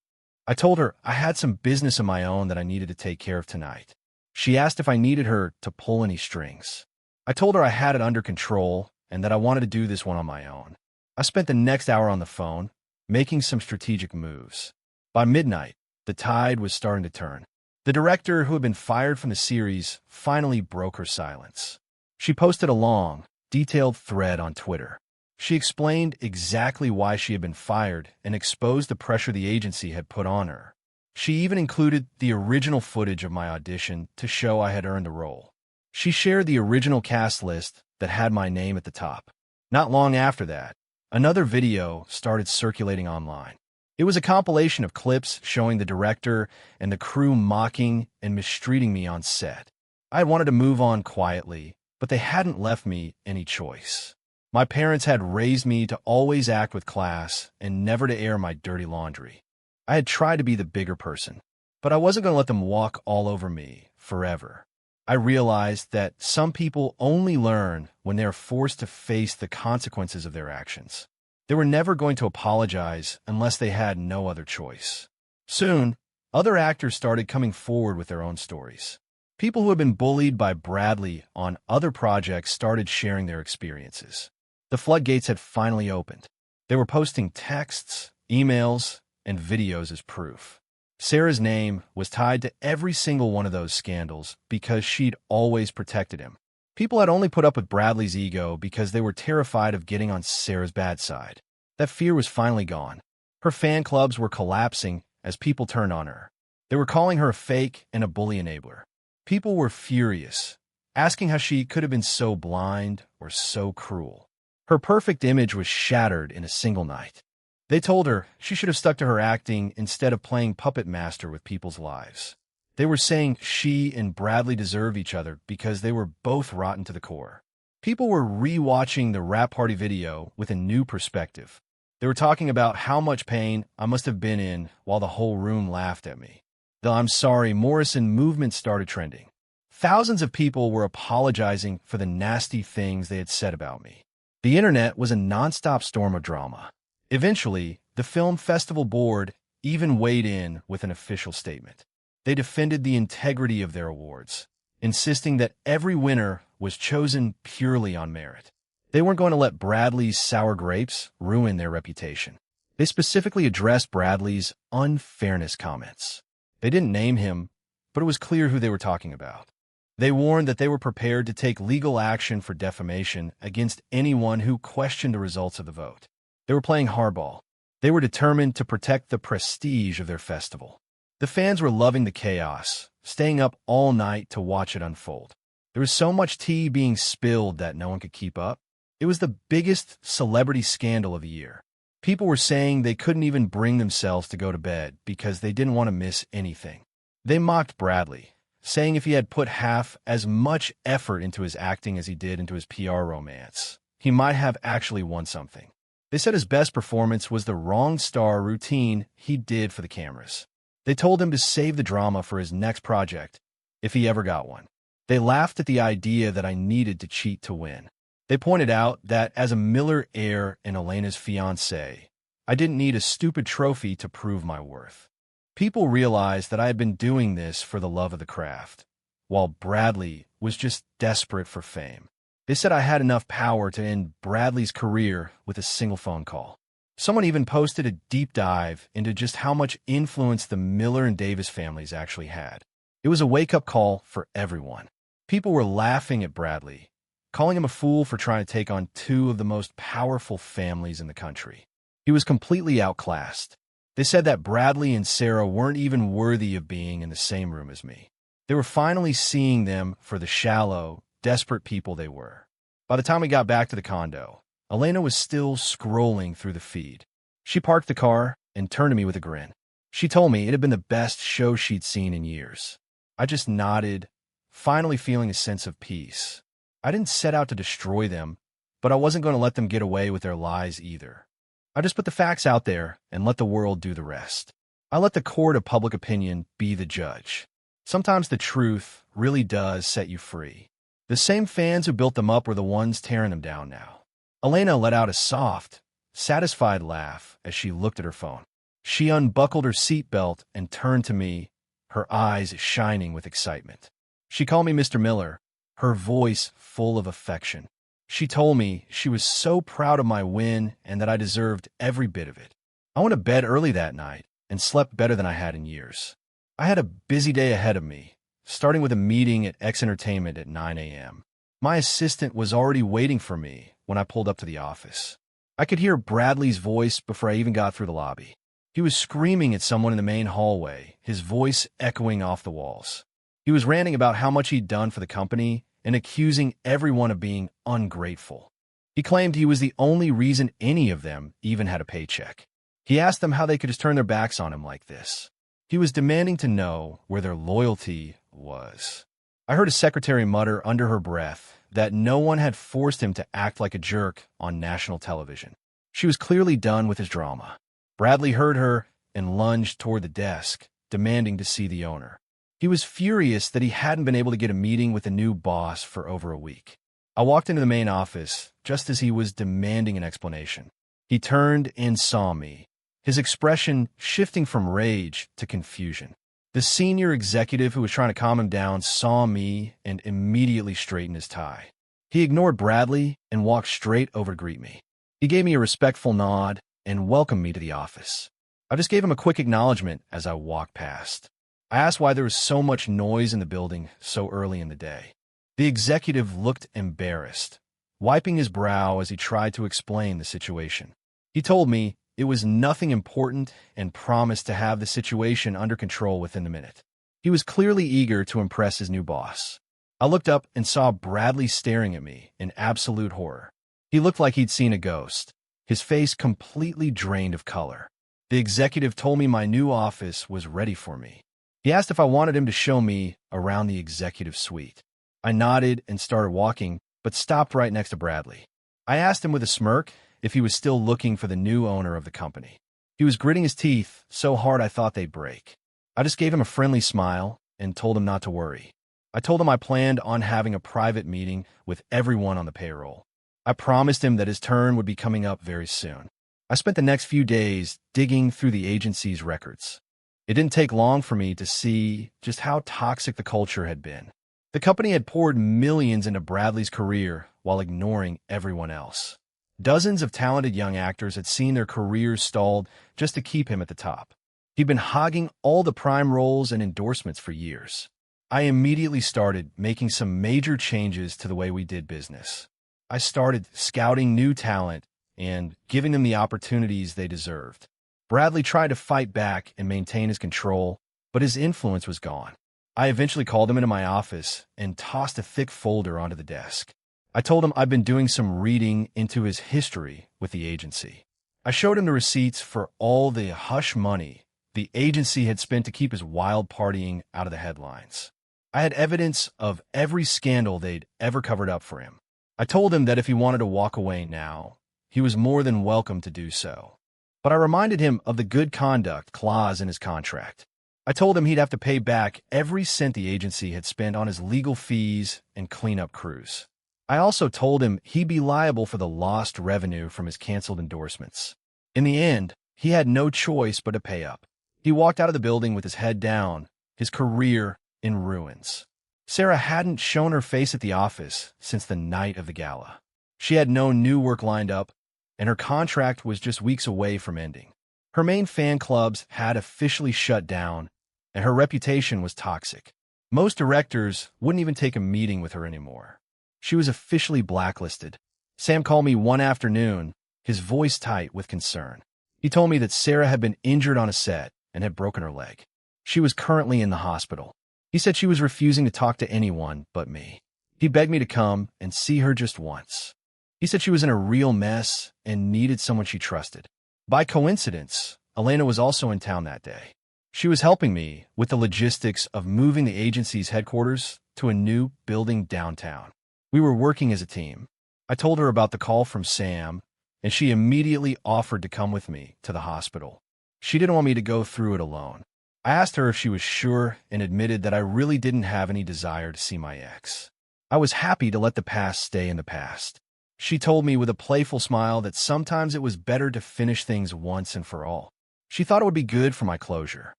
I told her I had some business of my own that I needed to take care of tonight. She asked if I needed her to pull any strings. I told her I had it under control and that I wanted to do this one on my own. I spent the next hour on the phone, making some strategic moves. By midnight, the tide was starting to turn. The director, who had been fired from the series, finally broke her silence. She posted a long, detailed thread on Twitter. She explained exactly why she had been fired and exposed the pressure the agency had put on her. She even included the original footage of my audition to show I had earned the role. She shared the original cast list that had my name at the top. Not long after that, another video started circulating online. It was a compilation of clips showing the director and the crew mocking and mistreating me on set. I had wanted to move on quietly, but they hadn't left me any choice. My parents had raised me to always act with class and never to air my dirty laundry. I had tried to be the bigger person, but I wasn't going to let them walk all over me forever. I realized that some people only learn when they are forced to face the consequences of their actions. They were never going to apologize unless they had no other choice. Soon, other actors started coming forward with their own stories. People who had been bullied by Bradley on other projects started sharing their experiences. The floodgates had finally opened. They were posting texts, emails, and videos as proof. Sarah's name was tied to every single one of those scandals because she'd always protected him. People had only put up with Bradley's ego because they were terrified of getting on Sarah's bad side. That fear was finally gone. Her fan clubs were collapsing as people turned on her. They were calling her a fake and a bully enabler. People were furious, asking how she could have been so blind or so cruel. Her perfect image was shattered in a single night. They told her she should have stuck to her acting instead of playing puppet master with people's lives. They were saying she and Bradley deserve each other because they were both rotten to the core. People were re-watching the Rap Party video with a new perspective. They were talking about how much pain I must have been in while the whole room laughed at me. The I'm sorry Morrison movement started trending. Thousands of people were apologizing for the nasty things they had said about me. The internet was a nonstop storm of drama. Eventually, the Film Festival Board even weighed in with an official statement. They defended the integrity of their awards, insisting that every winner was chosen purely on merit. They weren't going to let Bradley's sour grapes ruin their reputation. They specifically addressed Bradley's unfairness comments. They didn't name him, but it was clear who they were talking about. They warned that they were prepared to take legal action for defamation against anyone who questioned the results of the vote. They were playing hardball. They were determined to protect the prestige of their festival. The fans were loving the chaos, staying up all night to watch it unfold. There was so much tea being spilled that no one could keep up. It was the biggest celebrity scandal of the year. People were saying they couldn't even bring themselves to go to bed because they didn't want to miss anything. They mocked Bradley, saying if he had put half as much effort into his acting as he did into his PR romance, he might have actually won something. They said his best performance was the wrong star routine he did for the cameras. They told him to save the drama for his next project, if he ever got one. They laughed at the idea that I needed to cheat to win. They pointed out that as a Miller heir and Elena's fiancé, I didn't need a stupid trophy to prove my worth. People realized that I had been doing this for the love of the craft, while Bradley was just desperate for fame. They said I had enough power to end Bradley's career with a single phone call. Someone even posted a deep dive into just how much influence the Miller and Davis families actually had. It was a wake-up call for everyone. People were laughing at Bradley, calling him a fool for trying to take on two of the most powerful families in the country. He was completely outclassed. They said that Bradley and Sarah weren't even worthy of being in the same room as me. They were finally seeing them for the shallow, desperate people they were. By the time we got back to the condo, Elena was still scrolling through the feed. She parked the car and turned to me with a grin. She told me it had been the best show she'd seen in years. I just nodded, finally feeling a sense of peace. I didn't set out to destroy them, but I wasn't going to let them get away with their lies either. I just put the facts out there and let the world do the rest. I let the court of public opinion be the judge. Sometimes the truth really does set you free. The same fans who built them up were the ones tearing them down now. Elena let out a soft, satisfied laugh as she looked at her phone. She unbuckled her seatbelt and turned to me, her eyes shining with excitement. She called me Mr. Miller, her voice full of affection. She told me she was so proud of my win and that I deserved every bit of it. I went to bed early that night and slept better than I had in years. I had a busy day ahead of me, starting with a meeting at X Entertainment at 9 a.m. My assistant was already waiting for me when I pulled up to the office. I could hear Bradley's voice before I even got through the lobby. He was screaming at someone in the main hallway, his voice echoing off the walls. He was ranting about how much he'd done for the company and accusing everyone of being ungrateful. He claimed he was the only reason any of them even had a paycheck. He asked them how they could just turn their backs on him like this. He was demanding to know where their loyalty was. I heard a secretary mutter under her breath that no one had forced him to act like a jerk on national television. She was clearly done with his drama. Bradley heard her and lunged toward the desk, demanding to see the owner. He was furious that he hadn't been able to get a meeting with the new boss for over a week. I walked into the main office just as he was demanding an explanation. He turned and saw me, his expression shifting from rage to confusion. The senior executive who was trying to calm him down saw me and immediately straightened his tie. He ignored Bradley and walked straight over to greet me. He gave me a respectful nod and welcomed me to the office. I just gave him a quick acknowledgement as I walked past. I asked why there was so much noise in the building so early in the day. The executive looked embarrassed, wiping his brow as he tried to explain the situation. He told me it was nothing important and promised to have the situation under control within the minute. He was clearly eager to impress his new boss. I looked up and saw Bradley staring at me in absolute horror. He looked like he'd seen a ghost, his face completely drained of color. The executive told me my new office was ready for me. He asked if I wanted him to show me around the executive suite. I nodded and started walking, but stopped right next to Bradley. I asked him with a smirk if he was still looking for the new owner of the company. He was gritting his teeth so hard I thought they'd break. I just gave him a friendly smile and told him not to worry. I told him I planned on having a private meeting with everyone on the payroll. I promised him that his turn would be coming up very soon. I spent the next few days digging through the agency's records. It didn't take long for me to see just how toxic the culture had been. The company had poured millions into Bradley's career while ignoring everyone else. Dozens of talented young actors had seen their careers stalled just to keep him at the top. He'd been hogging all the prime roles and endorsements for years. I immediately started making some major changes to the way we did business. I started scouting new talent and giving them the opportunities they deserved. Bradley tried to fight back and maintain his control, but his influence was gone. I eventually called him into my office and tossed a thick folder onto the desk. I told him I'd been doing some reading into his history with the agency. I showed him the receipts for all the hush money the agency had spent to keep his wild partying out of the headlines. I had evidence of every scandal they'd ever covered up for him. I told him that if he wanted to walk away now, he was more than welcome to do so. But I reminded him of the good conduct clause in his contract. I told him he'd have to pay back every cent the agency had spent on his legal fees and cleanup crews. I also told him he'd be liable for the lost revenue from his canceled endorsements. In the end, he had no choice but to pay up. He walked out of the building with his head down, his career in ruins. Sarah hadn't shown her face at the office since the night of the gala. She had no new work lined up, and her contract was just weeks away from ending. Her main fan clubs had officially shut down, and her reputation was toxic. Most directors wouldn't even take a meeting with her anymore. She was officially blacklisted. Sam called me one afternoon, his voice tight with concern. He told me that Sarah had been injured on a set and had broken her leg. She was currently in the hospital. He said she was refusing to talk to anyone but me. He begged me to come and see her just once. He said she was in a real mess and needed someone she trusted. By coincidence, Elena was also in town that day. She was helping me with the logistics of moving the agency's headquarters to a new building downtown. We were working as a team. I told her about the call from Sam, and she immediately offered to come with me to the hospital. She didn't want me to go through it alone. I asked her if she was sure and admitted that I really didn't have any desire to see my ex. I was happy to let the past stay in the past. She told me with a playful smile that sometimes it was better to finish things once and for all. She thought it would be good for my closure.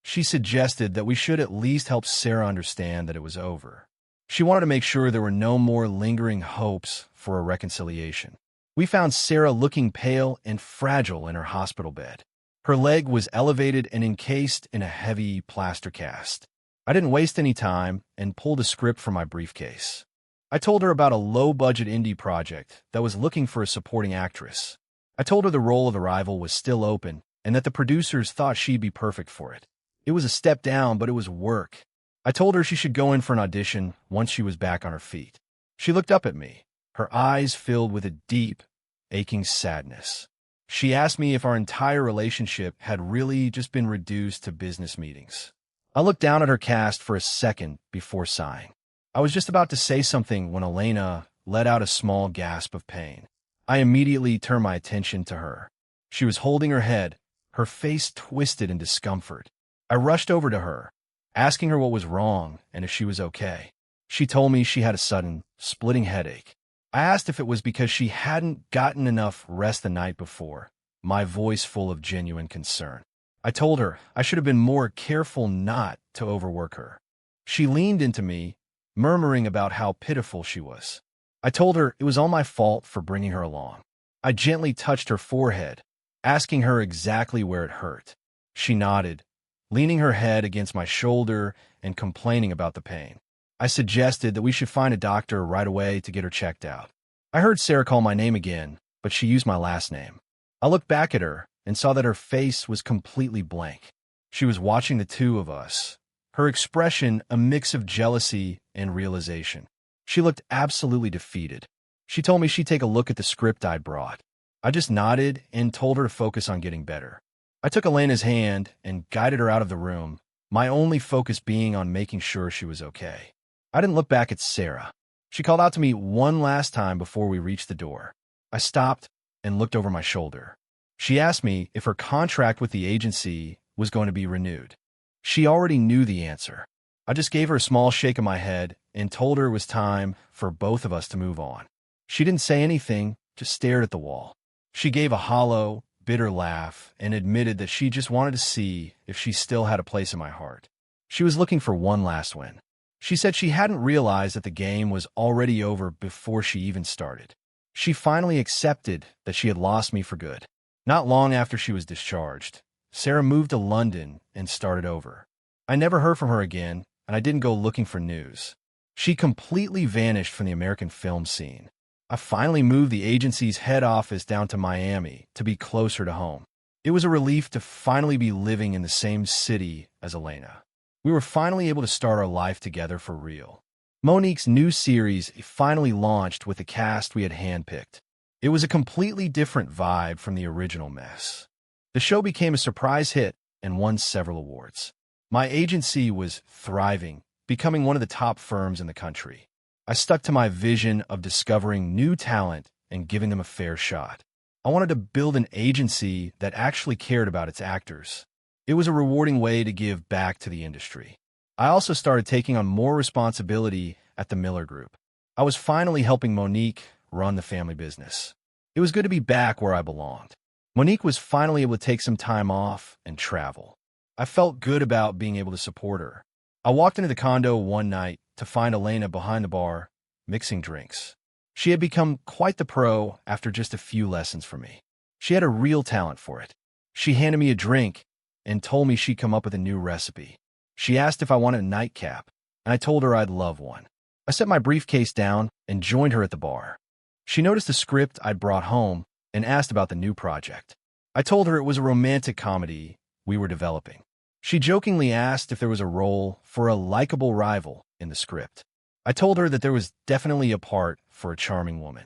She suggested that we should at least help Sarah understand that it was over. She wanted to make sure there were no more lingering hopes for a reconciliation. We found Sarah looking pale and fragile in her hospital bed. Her leg was elevated and encased in a heavy plaster cast. I didn't waste any time and pulled a script from my briefcase. I told her about a low-budget indie project that was looking for a supporting actress. I told her the role of Arrival was still open and that the producers thought she'd be perfect for it. It was a step down, but it was work. I told her she should go in for an audition once she was back on her feet. She looked up at me, her eyes filled with a deep, aching sadness. She asked me if our entire relationship had really just been reduced to business meetings. I looked down at her cast for a second before sighing. I was just about to say something when Elena let out a small gasp of pain. I immediately turned my attention to her. She was holding her head, her face twisted in discomfort. I rushed over to her, asking her what was wrong and if she was okay. She told me she had a sudden, splitting headache. I asked if it was because she hadn't gotten enough rest the night before, my voice full of genuine concern. I told her I should have been more careful not to overwork her. She leaned into me, murmuring about how pitiful she was. I told her it was all my fault for bringing her along. I gently touched her forehead, asking her exactly where it hurt. She nodded, leaning her head against my shoulder and complaining about the pain. I suggested that we should find a doctor right away to get her checked out. I heard Sarah call my name again, but she used my last name. I looked back at her and saw that her face was completely blank. She was watching the two of us, her expression a mix of jealousy and realization. She looked absolutely defeated. She told me she'd take a look at the script I'd brought. I just nodded and told her to focus on getting better. I took Elena's hand and guided her out of the room, my only focus being on making sure she was okay. I didn't look back at Sarah. She called out to me one last time before we reached the door. I stopped and looked over my shoulder. She asked me if her contract with the agency was going to be renewed. She already knew the answer. I just gave her a small shake of my head and told her it was time for both of us to move on. She didn't say anything, just stared at the wall. She gave a hollow, bitter laugh and admitted that she just wanted to see if she still had a place in my heart. She was looking for one last win. She said she hadn't realized that the game was already over before she even started. She finally accepted that she had lost me for good. Not long after she was discharged, Sarah moved to London and started over. I never heard from her again, and I didn't go looking for news. She completely vanished from the American film scene. I finally moved the agency's head office down to Miami to be closer to home. It was a relief to finally be living in the same city as Elena. We were finally able to start our life together for real. Monique's new series finally launched with the cast we had handpicked. It was a completely different vibe from the original mess. The show became a surprise hit and won several awards. My agency was thriving, becoming one of the top firms in the country. I stuck to my vision of discovering new talent and giving them a fair shot. I wanted to build an agency that actually cared about its actors. It was a rewarding way to give back to the industry. I also started taking on more responsibility at the Miller Group. I was finally helping Monique run the family business. It was good to be back where I belonged. Monique was finally able to take some time off and travel. I felt good about being able to support her. I walked into the condo one night to find Elena behind the bar, mixing drinks. She had become quite the pro after just a few lessons from me. She had a real talent for it. She handed me a drink and told me she'd come up with a new recipe. She asked if I wanted a nightcap, and I told her I'd love one. I set my briefcase down and joined her at the bar. She noticed the script I'd brought home and asked about the new project. I told her it was a romantic comedy we were developing. She jokingly asked if there was a role for a likable rival in the script. I told her that there was definitely a part for a charming woman.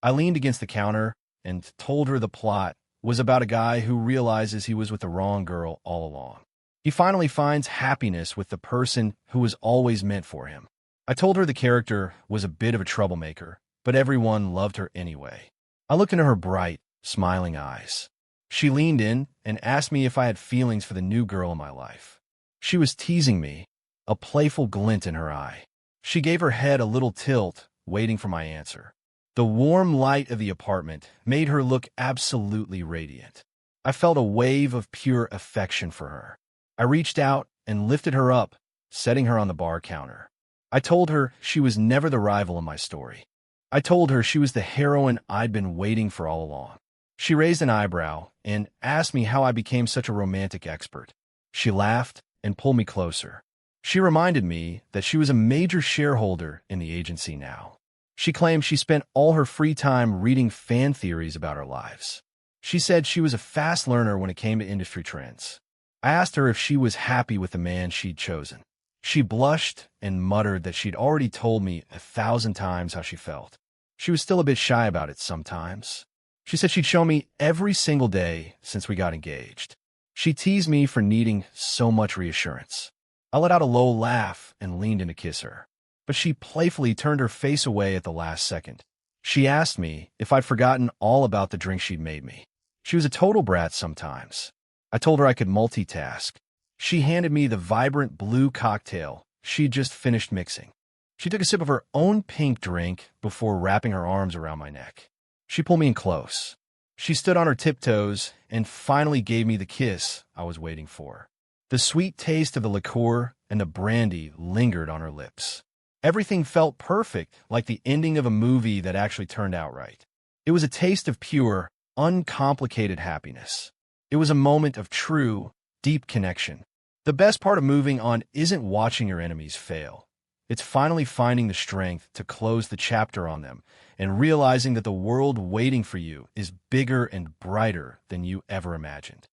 I leaned against the counter and told her the plot was about a guy who realizes he was with the wrong girl all along. He finally finds happiness with the person who was always meant for him. I told her the character was a bit of a troublemaker, but everyone loved her anyway. I looked into her bright, smiling eyes. She leaned in and asked me if I had feelings for the new girl in my life. She was teasing me, a playful glint in her eye. She gave her head a little tilt, waiting for my answer. The warm light of the apartment made her look absolutely radiant. I felt a wave of pure affection for her. I reached out and lifted her up, setting her on the bar counter. I told her she was never the rival in my story. I told her she was the heroine I'd been waiting for all along. She raised an eyebrow and asked me how I became such a romantic expert. She laughed and pulled me closer. She reminded me that she was a major shareholder in the agency now. She claimed she spent all her free time reading fan theories about our lives. She said she was a fast learner when it came to industry trends. I asked her if she was happy with the man she'd chosen. She blushed and muttered that she'd already told me 1,000 times how she felt. She was still a bit shy about it sometimes. She said she'd show me every single day since we got engaged. She teased me for needing so much reassurance. I let out a low laugh and leaned in to kiss her, but she playfully turned her face away at the last second. She asked me if I'd forgotten all about the drink she'd made me. She was a total brat sometimes. I told her I could multitask. She handed me the vibrant blue cocktail she'd just finished mixing. She took a sip of her own pink drink before wrapping her arms around my neck. She pulled me in close. She stood on her tiptoes and finally gave me the kiss I was waiting for. The sweet taste of the liqueur and the brandy lingered on her lips. Everything felt perfect, like the ending of a movie that actually turned out right. It was a taste of pure, uncomplicated happiness. It was a moment of true, deep connection. The best part of moving on isn't watching your enemies fail. It's finally finding the strength to close the chapter on them and realizing that the world waiting for you is bigger and brighter than you ever imagined.